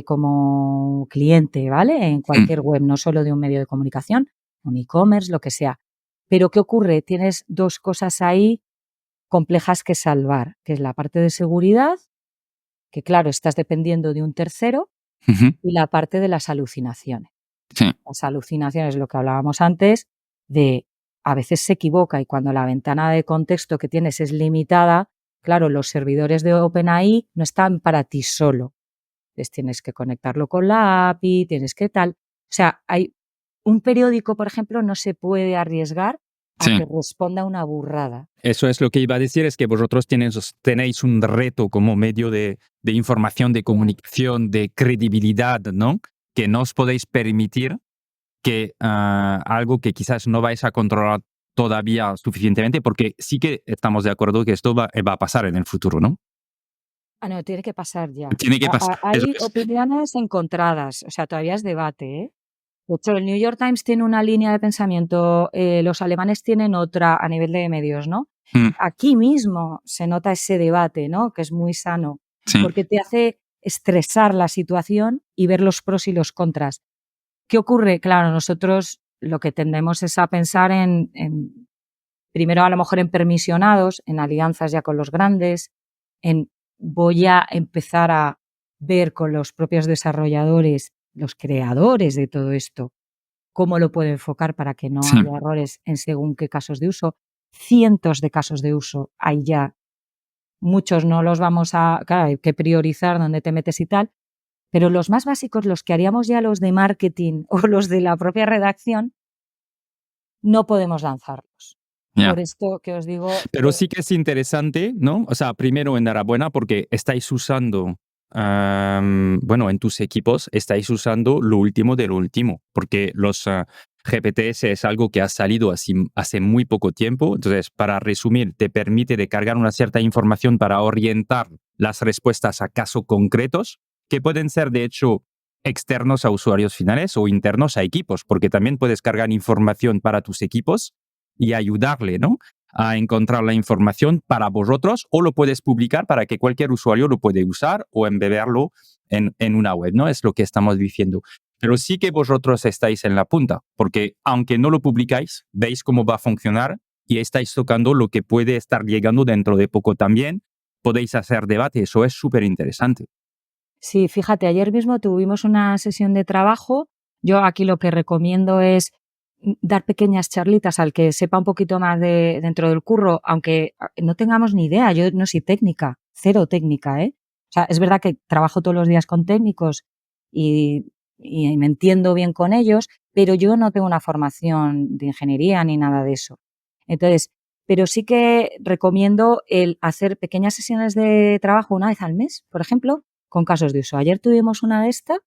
como cliente, ¿vale? En Mm. cualquier web, no solo de un medio de comunicación, un e-commerce, lo que sea. Pero ¿qué ocurre? Tienes 2 cosas ahí complejas que salvar, que es la parte de seguridad, que claro, estás dependiendo de un tercero, Ujú. y la parte de las alucinaciones. Sí. Las alucinaciones, lo que hablábamos antes, de a veces se equivoca y cuando la ventana de contexto que tienes es limitada, claro, los servidores de OpenAI no están para ti solo. Entonces tienes que conectarlo con la API, tienes que tal. O sea, hay un periódico, por ejemplo, no se puede arriesgar a Sí. que responda una burrada. Eso es lo que iba a decir, es que vosotros tenéis un reto como medio de información, de comunicación, de credibilidad, ¿no? Que no os podéis permitir que algo que quizás no vais a controlar todavía suficientemente, porque sí que estamos de acuerdo que esto va a pasar en el futuro, ¿no? Ah, no, tiene que pasar ya. Tiene que pasar, eso Hay es. opiniones encontradas, o sea, todavía es debate, ¿eh? De hecho, el New York Times tiene una línea de pensamiento, los alemanes tienen otra a nivel de medios, ¿no? Mm. Aquí mismo se nota ese debate, ¿no? Que es muy sano, Sí. porque te hace estresar la situación y ver los pros y los contras. ¿Qué ocurre? Claro, nosotros lo que tendemos es a pensar primero a lo mejor en permisionados, en alianzas ya con los grandes, en voy a empezar a ver con los propios desarrolladores, los creadores de todo esto, cómo lo puedo enfocar para que no Sí. haya errores en según qué casos de uso. Cientos de casos de uso hay ya. Muchos no los vamos a, claro, hay que priorizar dónde te metes y tal, pero los más básicos, los que haríamos ya los de marketing o los de la propia redacción, no podemos lanzarlos. Por Ya. esto que os digo Pero de sí que es interesante, ¿no? O sea, primero enhorabuena porque estáis usando, bueno, en tus equipos estáis usando lo último de lo último, porque GPTs es algo que ha salido hace muy poco tiempo. Entonces, para resumir, te permite de cargar una cierta información para orientar las respuestas a casos concretos, que pueden ser, de hecho, externos a usuarios finales o internos a equipos, porque también puedes cargar información para tus equipos y ayudarle, ¿no?, a encontrar la información para vosotros, o lo puedes publicar para que cualquier usuario lo puede usar o embeberlo en una web, ¿no? Es lo que estamos diciendo. Pero sí que vosotros estáis en la punta, porque aunque no lo publicáis, veis cómo va a funcionar y estáis tocando lo que puede estar llegando dentro de poco también. Podéis hacer debate, eso es súper interesante. Sí, fíjate, ayer mismo tuvimos una sesión de trabajo. Yo aquí lo que recomiendo es dar pequeñas charlitas al que sepa un poquito más dentro del curro, aunque no tengamos ni idea. Yo no soy técnica, cero técnica, ¿eh? O sea, es verdad que trabajo todos los días con técnicos y me entiendo bien con ellos, pero yo no tengo una formación de ingeniería ni nada de eso. Entonces, pero sí que recomiendo el hacer pequeñas sesiones de trabajo una vez al mes, por ejemplo, con casos de uso. Ayer tuvimos una de estas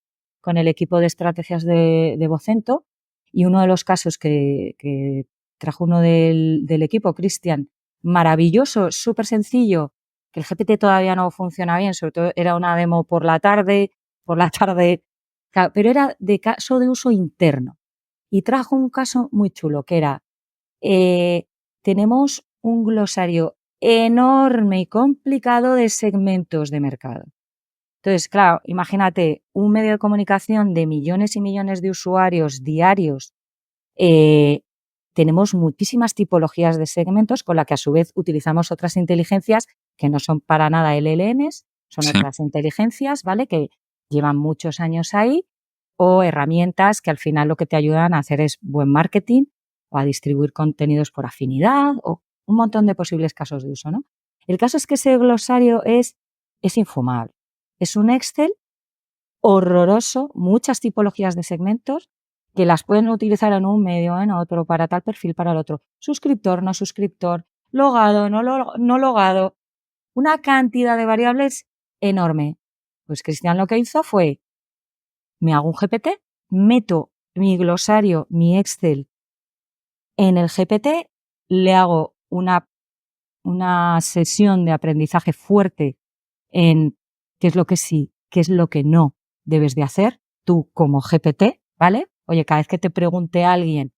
con el equipo de estrategias de Vocento, y uno de los casos que trajo uno del equipo, Cristian, maravilloso, súper sencillo, que el GPT todavía no funciona bien, sobre todo era una demo por la tarde, pero era de caso de uso interno. Y trajo un caso muy chulo, que era, tenemos un glosario enorme y complicado de segmentos de mercado. Entonces, claro, imagínate un medio de comunicación de millones y millones de usuarios diarios. Tenemos muchísimas tipologías de segmentos con las que a su vez utilizamos otras inteligencias que no son para nada LLMs, son otras inteligencias, ¿vale?, que llevan muchos años ahí, o herramientas que al final lo que te ayudan a hacer es buen marketing o a distribuir contenidos por afinidad o un montón de posibles casos de uso, ¿no? El caso es que ese glosario es infumable. Es un Excel horroroso, muchas tipologías de segmentos que las pueden utilizar en un medio, en otro, para tal perfil, para el otro. Suscriptor, no suscriptor, logado, no logado. Una cantidad de variables enorme. Pues Cristian lo que hizo fue, me hago un GPT, meto mi glosario, mi Excel en el GPT, le hago una sesión de aprendizaje fuerte en qué es lo que sí, qué es lo que no debes de hacer tú como GPT, ¿vale? Oye, cada vez que te pregunte a alguien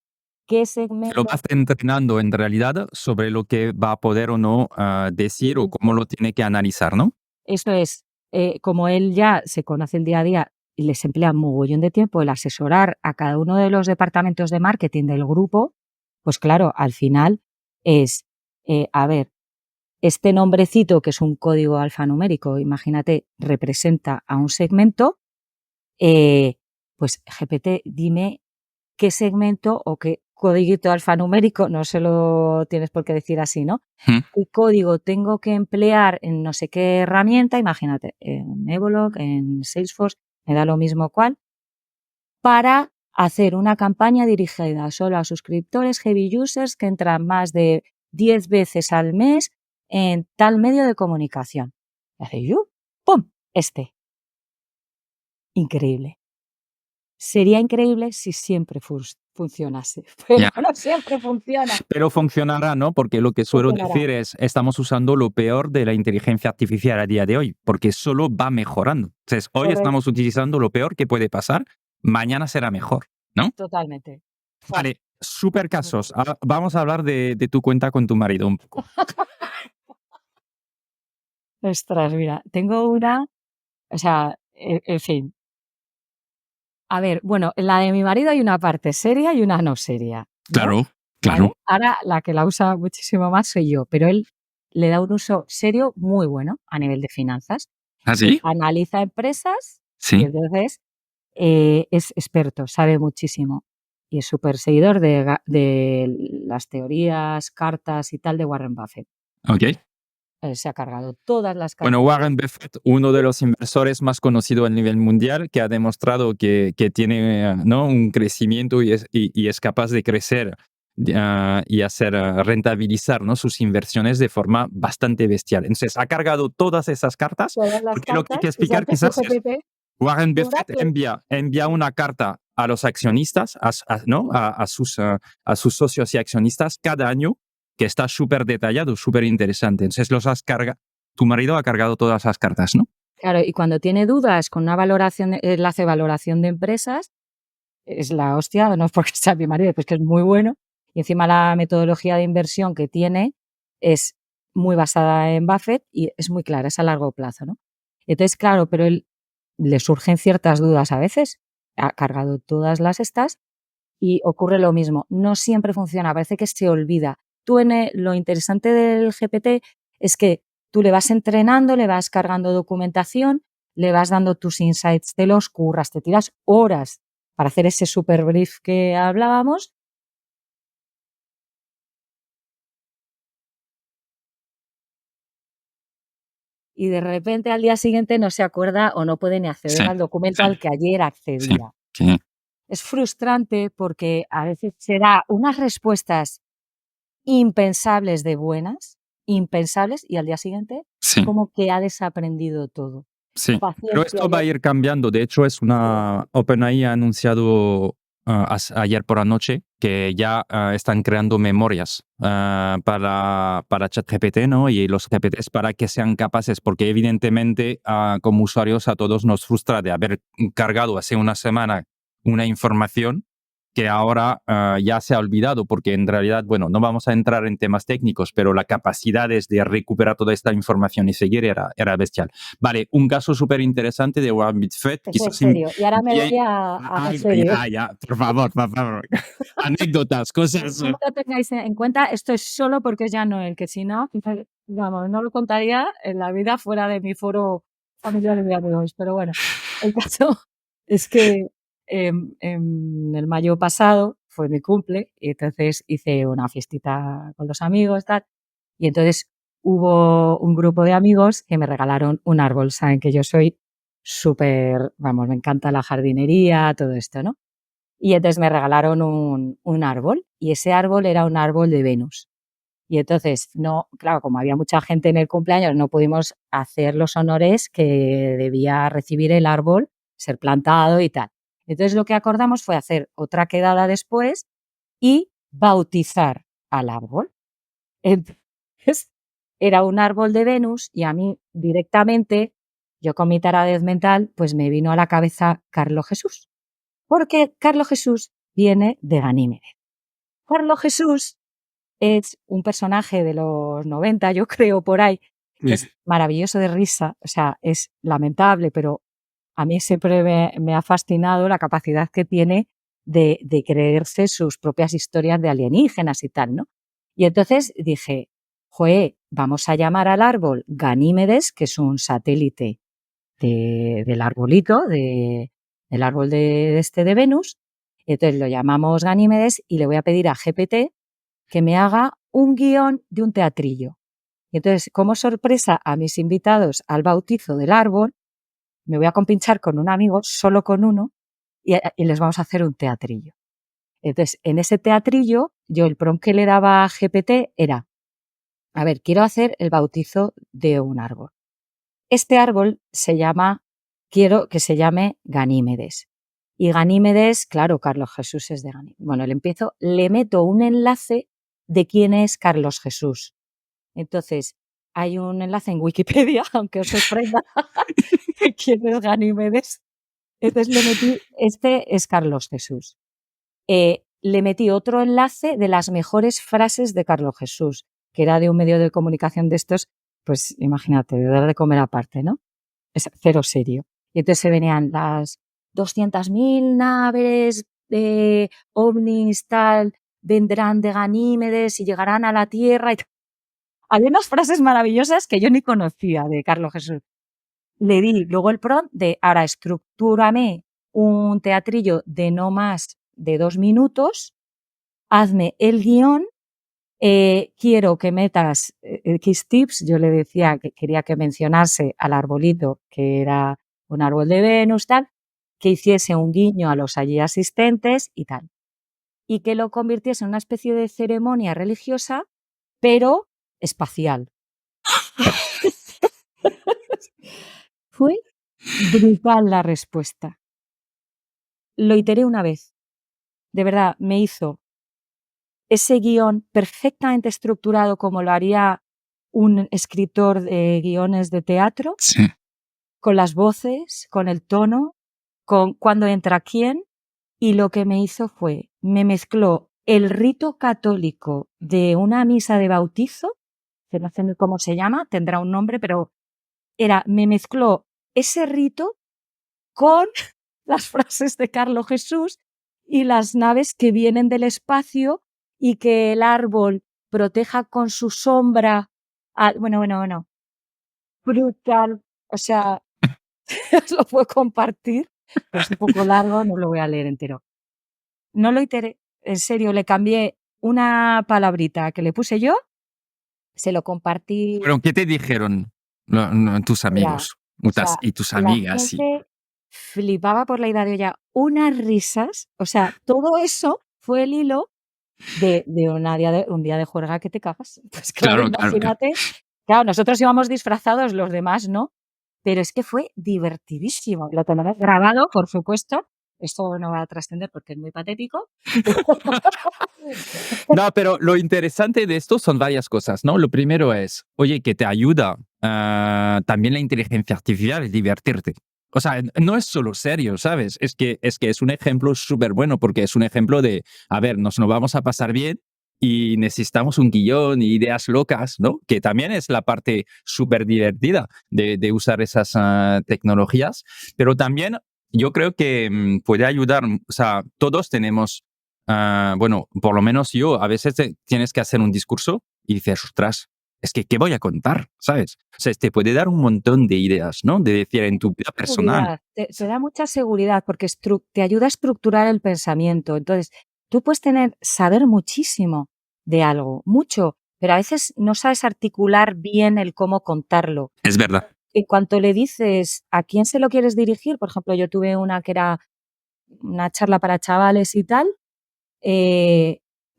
qué segmento... Lo vas entrenando en realidad sobre lo que va a poder o no decir o cómo lo tiene que analizar, ¿no? Eso es, como él ya se conoce el día a día y les emplea un mogollón de tiempo el asesorar a cada uno de los departamentos de marketing del grupo, pues claro, al final es, a ver, este nombrecito, que es un código alfanumérico, imagínate, representa a un segmento, pues GPT, dime qué segmento o qué código alfanumérico, no se lo tienes por qué decir así, ¿no? ¿Qué código tengo que emplear en no sé qué herramienta? Imagínate, en Evolog, en Salesforce, me da lo mismo cuál, para hacer una campaña dirigida solo a suscriptores heavy users que entran más de 10 veces al mes en tal medio de comunicación. Y hace yo, ¡pum! Increíble. Sería increíble si siempre funcionase, pero no siempre funciona. Pero funcionará, ¿no? Porque lo que suelo decir es, estamos usando lo peor de la inteligencia artificial a día de hoy, porque solo va mejorando. Entonces, hoy estamos utilizando lo peor que puede pasar, mañana será mejor, ¿no? Totalmente. Vale, super casos. Vamos a hablar de tu cuenta con tu marido un poco. Ostras, mira, tengo una, o sea, en fin. A ver, bueno, en la de mi marido hay una parte seria y una no seria, ¿no? Claro, ¿Vale? Ahora la que la usa muchísimo más soy yo, pero él le da un uso serio muy bueno a nivel de finanzas. ¿Ah, sí? Analiza empresas y Sí. entonces es experto, sabe muchísimo y es súper seguidor de las teorías, cartas y tal de Warren Buffett. Ok. Se ha cargado todas las cartas. Bueno, Warren Buffett, uno de los inversores más conocidos a nivel mundial, que ha demostrado que tiene, ¿no?, un crecimiento y es capaz de crecer y hacer rentabilizar, ¿no?, sus inversiones de forma bastante bestial. Entonces, ha cargado todas esas cartas, Todas las porque lo que hay que cartas, y se explicar hace su quizás es, GPT. Warren Buffett envía una carta a los accionistas, ¿no? A sus socios y accionistas cada año, que está súper detallado, súper interesante. Entonces tu marido ha cargado todas las cartas, ¿no? Claro, y cuando tiene dudas con una valoración, él hace valoración de empresas, es la hostia, no es porque sea mi marido, pues que es muy bueno. Y encima la metodología de inversión que tiene es muy basada en Buffett y es muy clara, es a largo plazo, ¿no? Entonces, claro, pero él le surgen ciertas dudas a veces. Ha cargado todas las estas y ocurre lo mismo. No siempre funciona, parece que se olvida. Lo interesante del GPT es que tú le vas entrenando, le vas cargando documentación, le vas dando tus insights, te los curras, te tiras horas para hacer ese super brief que hablábamos. Y de repente al día siguiente no se acuerda o no puede ni acceder Sí, al documento sí, al que ayer sí, accedía. sí. Es frustrante porque a veces se da unas respuestas impensables de buenas, impensables, y al día siguiente Sí. como que ha desaprendido todo. Sí, pero Paciencia, esto va a ir cambiando. De hecho, OpenAI ha anunciado ayer por la noche que ya están creando memorias para ChatGPT, ¿no? Y los GPTs para que sean capaces, porque evidentemente como usuarios a todos nos frustra de haber cargado hace una semana una información que ahora ya se ha olvidado, porque en realidad, bueno, no vamos a entrar en temas técnicos, pero la capacidad de recuperar toda esta información y seguir era bestial. Vale, un caso súper interesante de Warren Buffett, eso es quizás serio. Y ahora me voy a serio. ya, por favor. Anécdotas, cosas. No lo tengáis en cuenta, esto es solo porque es ya Noel, que si no, vamos, no lo contaría en la vida fuera de mi foro familiar y de amigos. Pero bueno, el caso es que en el mayo pasado fue mi cumple y entonces hice una fiestita con los amigos, tal, y entonces hubo un grupo de amigos que me regalaron un árbol. Saben que yo soy súper, vamos, me encanta la jardinería, todo esto, ¿no? Y entonces me regalaron un árbol y ese árbol era un árbol de Venus. Y entonces, no, claro, como había mucha gente en el cumpleaños, no pudimos hacer los honores que debía recibir el árbol, ser plantado y tal. Entonces lo que acordamos fue hacer otra quedada después y bautizar al árbol. Entonces, era un árbol de Venus y a mí directamente, yo con mi taradez mental, pues me vino a la cabeza Carlos Jesús. Porque Carlos Jesús viene de Ganímedes. Carlos Jesús es un personaje de los 90, yo creo, por ahí, que es maravilloso de risa, o sea, es lamentable, pero a mí siempre me ha fascinado la capacidad que tiene de creerse sus propias historias de alienígenas y tal, ¿no? Y entonces dije, joe, vamos a llamar al árbol Ganímedes, que es un satélite del arbolito, del árbol de Venus. Entonces lo llamamos Ganímedes y le voy a pedir a GPT que me haga un guión de un teatrillo. Y entonces, como sorpresa a mis invitados al bautizo del árbol, me voy a compinchar con un amigo, solo con uno, y les vamos a hacer un teatrillo. Entonces, en ese teatrillo, yo el prompt que le daba a GPT era, a ver, quiero hacer el bautizo de un árbol. Este árbol quiero que se llame Ganímedes. Y Ganímedes, claro, Carlos Jesús es de Ganímedes. Bueno, le meto un enlace de quién es Carlos Jesús. Entonces, hay un enlace en Wikipedia, aunque os sorprenda, de quién es Ganímedes. Entonces le metí, este es Carlos Jesús. Le metí otro enlace de las mejores frases de Carlos Jesús, que era de un medio de comunicación de estos, pues imagínate, de dar de comer aparte, ¿no? Es cero serio. Y entonces se venían las 200.000 naves de ovnis tal, vendrán de Ganímedes y llegarán a la Tierra. Había unas frases maravillosas que yo ni conocía de Carlos Jesús. Le di luego el prompt de, ahora estructúrame un teatrillo de no más de 2 minutos, hazme el guión, quiero que metas X tips. Yo le decía que quería que mencionase al arbolito, que era un árbol de Venus, tal, que hiciese un guiño a los allí asistentes y tal. Y que lo convirtiese en una especie de ceremonia religiosa, pero espacial. Fue brutal la respuesta. lo iteré una vez. De verdad, me hizo ese guión perfectamente estructurado como lo haría un escritor de guiones de teatro, Sí. con las voces, con el tono, con cuándo entra quién, y lo que me hizo fue, me mezcló el rito católico de una misa de bautizo, que no sé ni cómo se llama, tendrá un nombre, pero me mezcló ese rito con las frases de Carlo Jesús y las naves que vienen del espacio y que el árbol proteja con su sombra. Bueno. Brutal. O sea, os lo puedo compartir, pero es un poco largo, no lo voy a leer entero. No lo iteré, en serio, le cambié una palabrita que le puse yo, se lo compartí. Pero, ¿qué te dijeron tus Mira, amigos o sea, y tus la amigas? Sí. gente flipaba por la idea de olla, unas risas, o sea, todo eso fue el hilo de un día de juerga que te cagas. Pues claro, Claro, claro, claro. imagínate. Claro, nosotros íbamos disfrazados, los demás no, pero es que fue divertidísimo. Lo tendrás grabado, por supuesto. Esto no va a trascender porque es muy patético. No, pero lo interesante de esto son varias cosas, ¿no? Lo primero es, oye, que te ayuda también la inteligencia artificial, es divertirte. O sea, no es solo serio, ¿sabes? Es un ejemplo súper bueno porque es un ejemplo de, a ver, nos lo vamos a pasar bien y necesitamos un guión y ideas locas, ¿no? Que también es la parte súper divertida de usar esas tecnologías, pero también yo creo que puede ayudar, o sea, todos tenemos bueno, por lo menos yo, a veces tienes que hacer un discurso y dices, ostras, es que ¿qué voy a contar? ¿Sabes? O sea, te puede dar un montón de ideas, ¿no? De decir en tu vida personal. Seguridad, te da mucha seguridad porque te ayuda a estructurar el pensamiento. Entonces, tú puedes saber muchísimo de algo, mucho, pero a veces no sabes articular bien el cómo contarlo. Es verdad. En cuanto le dices a quién se lo quieres dirigir, por ejemplo, yo tuve una que era una charla para chavales y tal,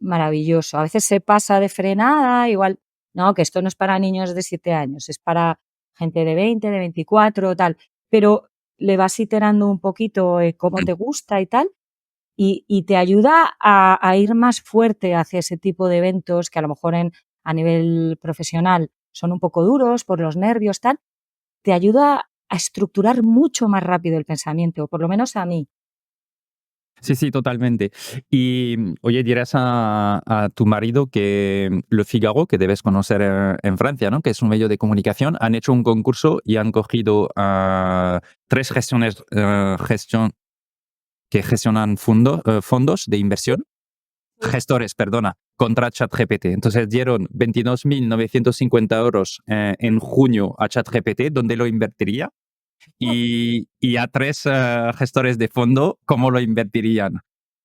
maravilloso. A veces se pasa de frenada, igual, no, que esto no es para niños de 7 años, es para gente de 20, de 24, tal, pero le vas iterando un poquito cómo te gusta y tal, y te ayuda a ir más fuerte hacia ese tipo de eventos que a lo mejor a nivel profesional son un poco duros por los nervios, tal, te ayuda a estructurar mucho más rápido el pensamiento, por lo menos a mí. Sí, sí, totalmente. Y oye, dirás a tu marido que Le Figaro, que debes conocer en Francia, ¿no? Que es un medio de comunicación, han hecho un concurso y han cogido a tres que gestionan fondos de inversión, gestores, perdona, contra ChatGPT. Entonces dieron 22.950 euros en junio a ChatGPT, donde lo invertiría, y a tres gestores de fondo, cómo lo invertirían.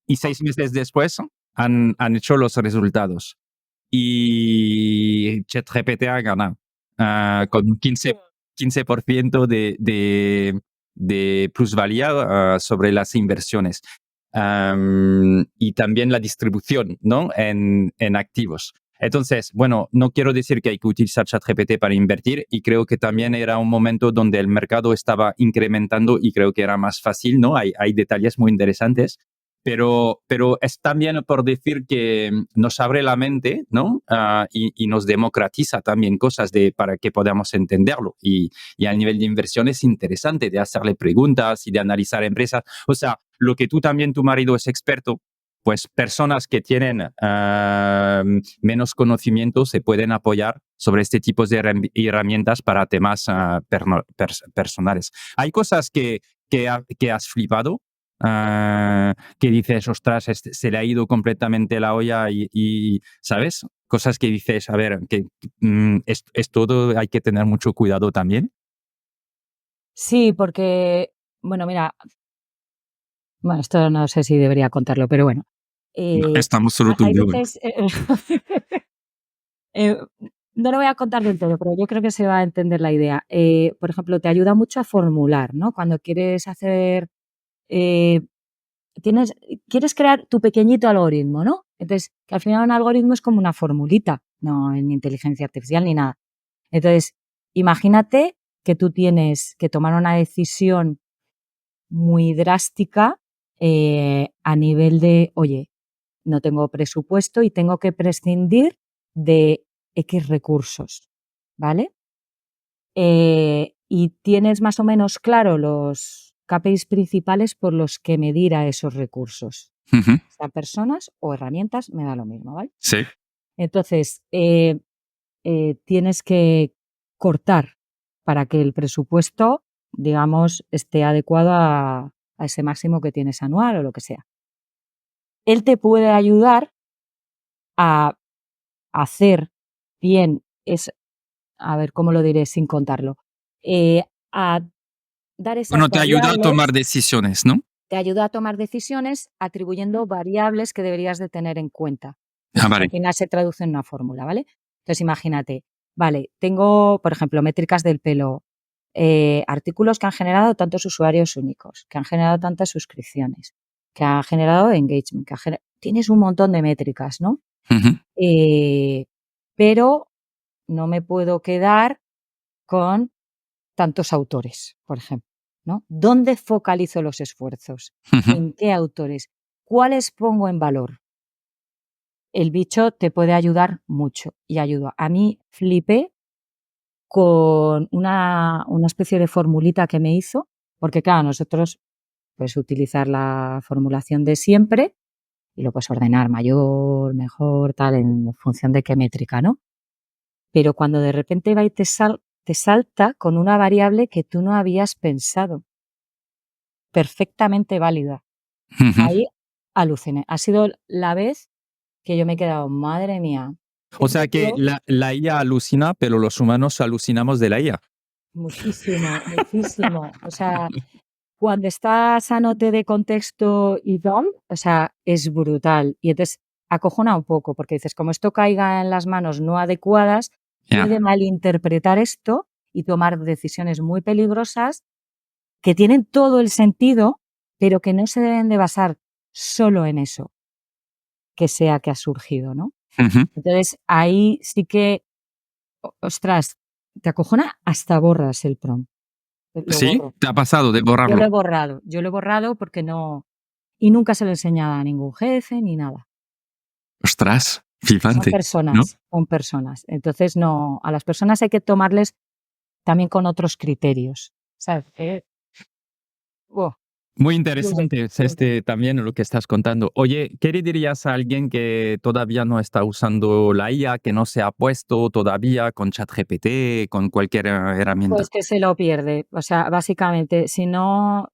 Y 6 meses después han hecho los resultados. Y ChatGPT ha ganado con un 15% de plusvalía sobre las inversiones. Y también la distribución, ¿no? En activos. Entonces, bueno, no quiero decir que hay que utilizar ChatGPT para invertir y creo que también era un momento donde el mercado estaba incrementando y creo que era más fácil, ¿no? Hay detalles muy interesantes, pero es también por decir que nos abre la mente, ¿no? Y nos democratiza también cosas para que podamos entenderlo. Y a nivel de inversión es interesante de hacerle preguntas y de analizar empresas. O sea, lo que tú también, tu marido es experto, pues personas que tienen menos conocimiento se pueden apoyar sobre este tipo de herramientas para temas personales. Hay cosas que has flipado, que dices, ostras, se le ha ido completamente la olla y, ¿sabes? Cosas que dices, a ver, que es todo, hay que tener mucho cuidado también. Sí, porque, bueno, mira, bueno, esto no sé si debería contarlo, pero bueno. Estamos solo tú y Hay yo. veces, eh, no lo voy a contar del todo, pero yo creo que se va a entender la idea. Por ejemplo, te ayuda mucho a formular, ¿no? Cuando quieres hacer, eh, tienes, quieres crear tu pequeñito algoritmo, ¿no? Entonces, que al final un algoritmo es como una formulita, no en inteligencia artificial ni nada. Entonces, imagínate que tú tienes que tomar una decisión muy drástica a nivel de, oye, no tengo presupuesto y tengo que prescindir de X recursos, ¿vale? Y tienes más o menos claro los KPIs principales por los que medir a esos recursos. Ujú. Sean personas o herramientas, me da lo mismo, ¿vale? Sí. Entonces, tienes que cortar para que el presupuesto, digamos, esté adecuado a ese máximo que tienes anual o lo que sea. Él te puede ayudar a hacer bien, a ver, ¿cómo lo diré sin contarlo? A dar esas Bueno, te ayuda a tomar variables, decisiones, ¿no? te ayuda a tomar decisiones atribuyendo variables que deberías de tener en cuenta. Ah, Eso al vale. final se traduce en una fórmula, ¿vale? Entonces imagínate, vale, tengo, por ejemplo, métricas del pelo, artículos que han generado tantos usuarios únicos, que han generado tantas suscripciones, que han generado engagement, tienes un montón de métricas, ¿no? Ujú. Pero no me puedo quedar con tantos autores, por ejemplo, ¿no? ¿Dónde focalizo los esfuerzos? Ujú. ¿En qué autores? ¿Cuáles pongo en valor? El bicho te puede ayudar mucho y ayuda. A mí flipé con una especie de formulita que me hizo, porque claro, nosotros puedes utilizar la formulación de siempre y lo puedes ordenar mayor, mejor, tal, en función de qué métrica, ¿no? Pero cuando de repente va y te salta con una variable que tú no habías pensado, perfectamente válida. Ujú. Ahí aluciné. Ha sido la vez que yo me he quedado, madre mía, O este sea que tío, la IA alucina, pero los humanos alucinamos de la IA. muchísimo, muchísimo. O sea, cuando está sanote de contexto y tal, o sea, es brutal. Y entonces acojona un poco, porque dices, como esto caiga en las manos no adecuadas, Ya. puede malinterpretar esto y tomar decisiones muy peligrosas que tienen todo el sentido, pero que no se deben de basar solo en eso que sea que ha surgido, ¿no? Ujú. Entonces, ahí sí que, ostras, te acojona hasta borras el prompt. Lo ¿Sí? borro. ¿Te ha pasado de borrarlo? Yo lo he borrado porque no, y nunca se lo he enseñado a ningún jefe ni nada. Ostras, Son flipante, ¿no? personas, son personas. Entonces, no, a las personas hay que tomarles también con otros criterios, ¿sabes? Buah, Muy no sé. interesante es también lo que estás contando. Oye, ¿qué le dirías a alguien que todavía no está usando la IA, que no se ha puesto todavía con ChatGPT, con cualquier herramienta? Pues que se lo pierde. O sea, básicamente, si no,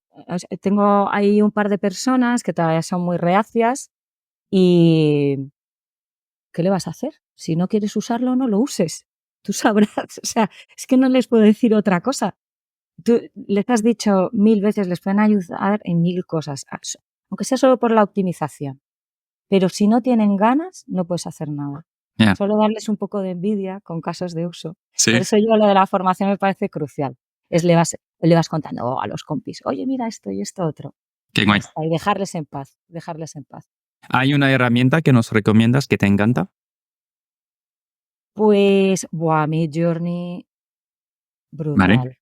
tengo ahí un par de personas que todavía son muy reacias y ¿qué le vas a hacer? Si no quieres usarlo, no lo uses. Tú sabrás. O sea, es que no les puedo decir otra cosa. Tú les has dicho 1000 veces, les pueden ayudar en 1000 cosas, aunque sea solo por la optimización. Pero si no tienen ganas, no puedes hacer nada. Ya. Solo darles un poco de envidia con casos de uso. Por Sí, eso yo lo de la formación me parece crucial. Le vas contando a los compis, oye, mira esto y esto otro. qué Y ya guay. está. Y dejarles en paz, dejarles en paz. ¿Hay una herramienta que nos recomiendas que te encanta? Pues, buah, Midjourney, Vale. brutal.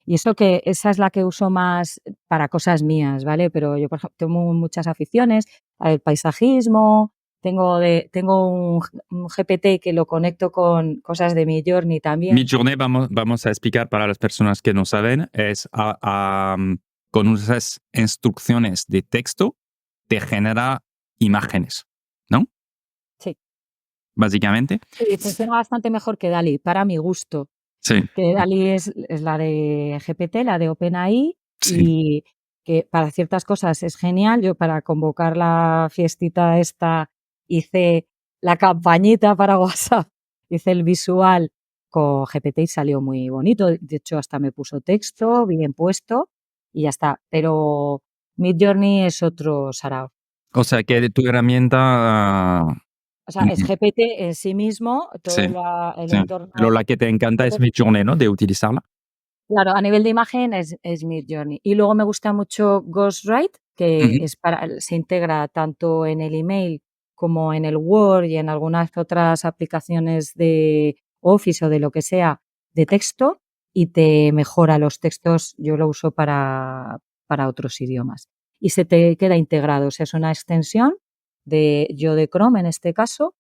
Y eso que esa es la que uso más para cosas mías, ¿vale? Pero yo, por ejemplo, tengo muchas aficiones al paisajismo, tengo un GPT que lo conecto con cosas de Midjourney también. Midjourney, vamos a explicar para las personas que no saben, es con unas instrucciones de texto, te genera imágenes, ¿no? Sí, Básicamente. sí, funciona bastante mejor que DALL-E, para mi gusto. Sí, Que DALL-E es la de GPT, la de OpenAI, sí. y que para ciertas cosas es genial. Yo para convocar la fiestita esta hice la campañita para WhatsApp, hice el visual con GPT y salió muy bonito. De hecho, hasta me puso texto bien puesto y ya está. Pero Midjourney es otro sarao. O sea que tu herramienta, O sea, es mm, GPT en sí mismo, sí, todo el sí. Pero entorno. la que te encanta es Midjourney, ¿no? De utilizarla. Claro, a nivel de imagen es Midjourney. Y luego me gusta mucho Ghostwrite, que Ujú. se integra tanto en el email como en el Word y en algunas otras aplicaciones de Office o de lo que sea de texto y te mejora los textos. Yo lo uso para otros idiomas. y se te queda integrado. O sea, es una extensión de Chrome en este caso,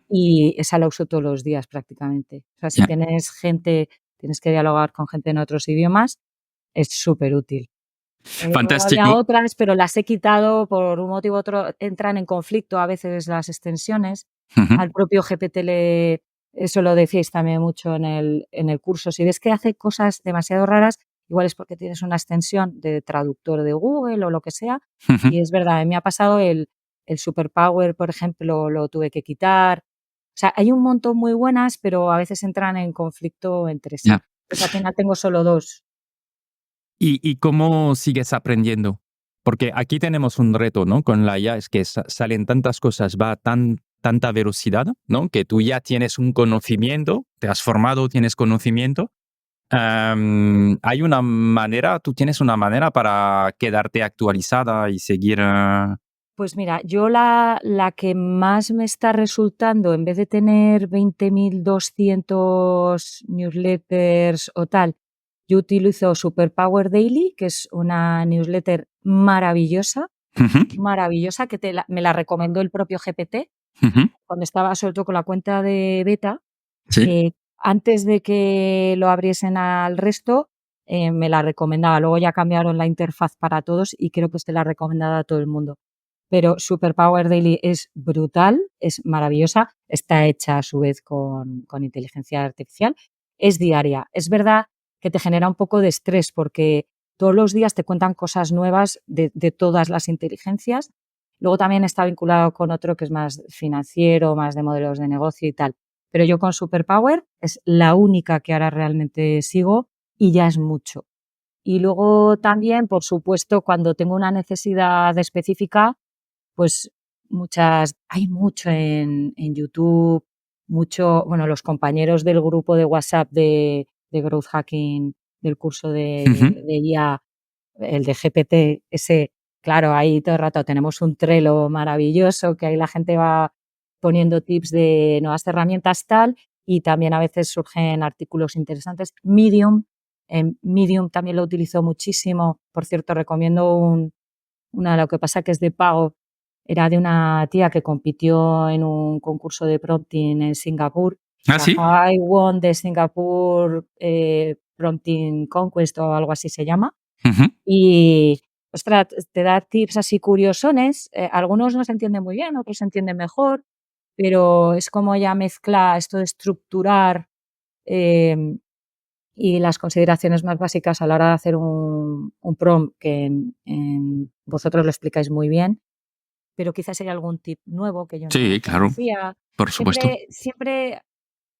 y esa la uso todos los días prácticamente. O sea, si tienes que dialogar con gente en otros idiomas, es súper útil. Luego había Fantástico. otras, pero las he quitado por un motivo u otro. Entran en conflicto a veces las extensiones. Al propio GPT eso lo decíais también mucho en el curso. Si ves que hace cosas demasiado raras, igual es porque tienes una extensión de traductor de Google o lo que sea. Y es verdad, a mí me ha pasado el Superpower, por ejemplo, lo tuve que quitar. O sea, hay un montón muy buenas, pero a veces entran en conflicto entre sí. Ya. Pues al final tengo solo 2. ¿Y cómo sigues aprendiendo? Porque aquí tenemos un reto, ¿no? Con la IA es que salen tantas cosas, va a tanta velocidad, ¿no? Que tú ya tienes un conocimiento, te has formado, tienes conocimiento. Hay una manera, tú tienes una manera para quedarte actualizada y seguir. Pues mira, yo la que más me está resultando, en vez de tener 20.200 newsletters o tal, yo utilizo Superpower Daily, que es una newsletter maravillosa, maravillosa, que me la recomendó el propio GPT cuando estaba sobre todo con la cuenta de beta. Sí. Antes de que lo abriesen al resto, me la recomendaba. Luego ya cambiaron la interfaz para todos y creo que te la ha recomendado a todo el mundo. Pero Superpower Daily es brutal, es maravillosa, está hecha a su vez con inteligencia artificial, es diaria. Es verdad que te genera un poco de estrés porque todos los días te cuentan cosas nuevas de todas las inteligencias. Luego también está vinculado con otro que es más financiero, más de modelos de negocio y tal. Pero yo con Superpower es la única que ahora realmente sigo y ya es mucho. Y luego también, por supuesto, cuando tengo una necesidad específica, pues hay mucho en YouTube, bueno, los compañeros del grupo de WhatsApp de Growth Hacking del curso de IA, el de GPT, ese, claro, ahí todo el rato tenemos un Trello maravilloso que ahí la gente va poniendo tips de nuevas herramientas tal, y también a veces surgen artículos interesantes. Medium también lo utilizo muchísimo. Por cierto, recomiendo lo que pasa que es de pago. Era de una tía que compitió en un concurso de prompting en Singapur, Ah, la sí. High One de Singapur Prompting Conquest o algo así se llama. Y, ostras, te da tips así curiosones. Algunos no se entienden muy bien, otros se entienden mejor, pero es como ella mezcla esto de estructurar eh, y las consideraciones más básicas a la hora de hacer un prompt, que vosotros lo explicáis muy bien, pero quizás hay algún tip nuevo que yo no Sí, claro, conocía. por supuesto. Siempre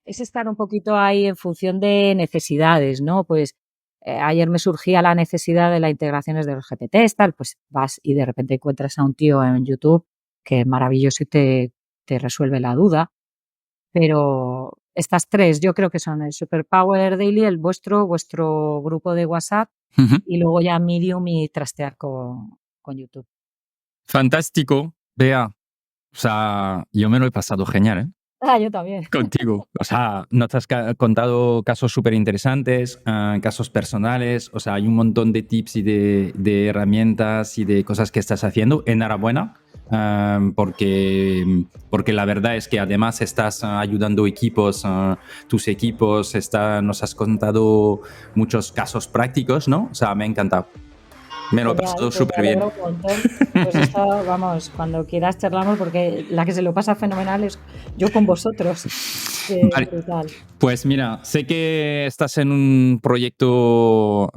es estar un poquito ahí en función de necesidades, ¿no? Pues ayer me surgía la necesidad de las integraciones de los GPTs, tal, pues vas y de repente encuentras a un tío en YouTube que es maravilloso y te resuelve la duda. Pero estas 3 yo creo que son el Superpower Daily, el vuestro grupo de WhatsApp, y luego ya Medium y trastear con YouTube. Fantástico, Bea. O sea, yo me lo he pasado genial, ¿eh? Ah, yo también. Contigo. O sea, nos has contado casos súper interesantes, casos personales. O sea, hay un montón de tips y de herramientas y de cosas que estás haciendo. Enhorabuena, porque la verdad es que además estás ayudando equipos, tus equipos, nos has contado muchos casos prácticos, ¿no? O sea, me ha encantado. Me lo he Genial, pasado pues me súper bien. alegro un montón. Pues esto, vamos, cuando quieras charlamos, porque la que se lo pasa fenomenal es yo con vosotros. Vale. Brutal. Pues mira, sé que estás en un proyecto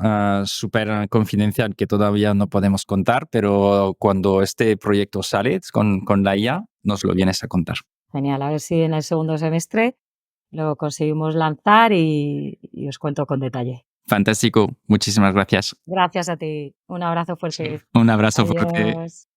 súper confidencial que todavía no podemos contar, pero cuando este proyecto sale con la IA, nos lo vienes a contar. Genial, a ver si en el segundo semestre lo conseguimos lanzar y os cuento con detalle. Fantástico, muchísimas gracias. Gracias a ti. Un abrazo fuerte. Un abrazo fuerte. Adiós.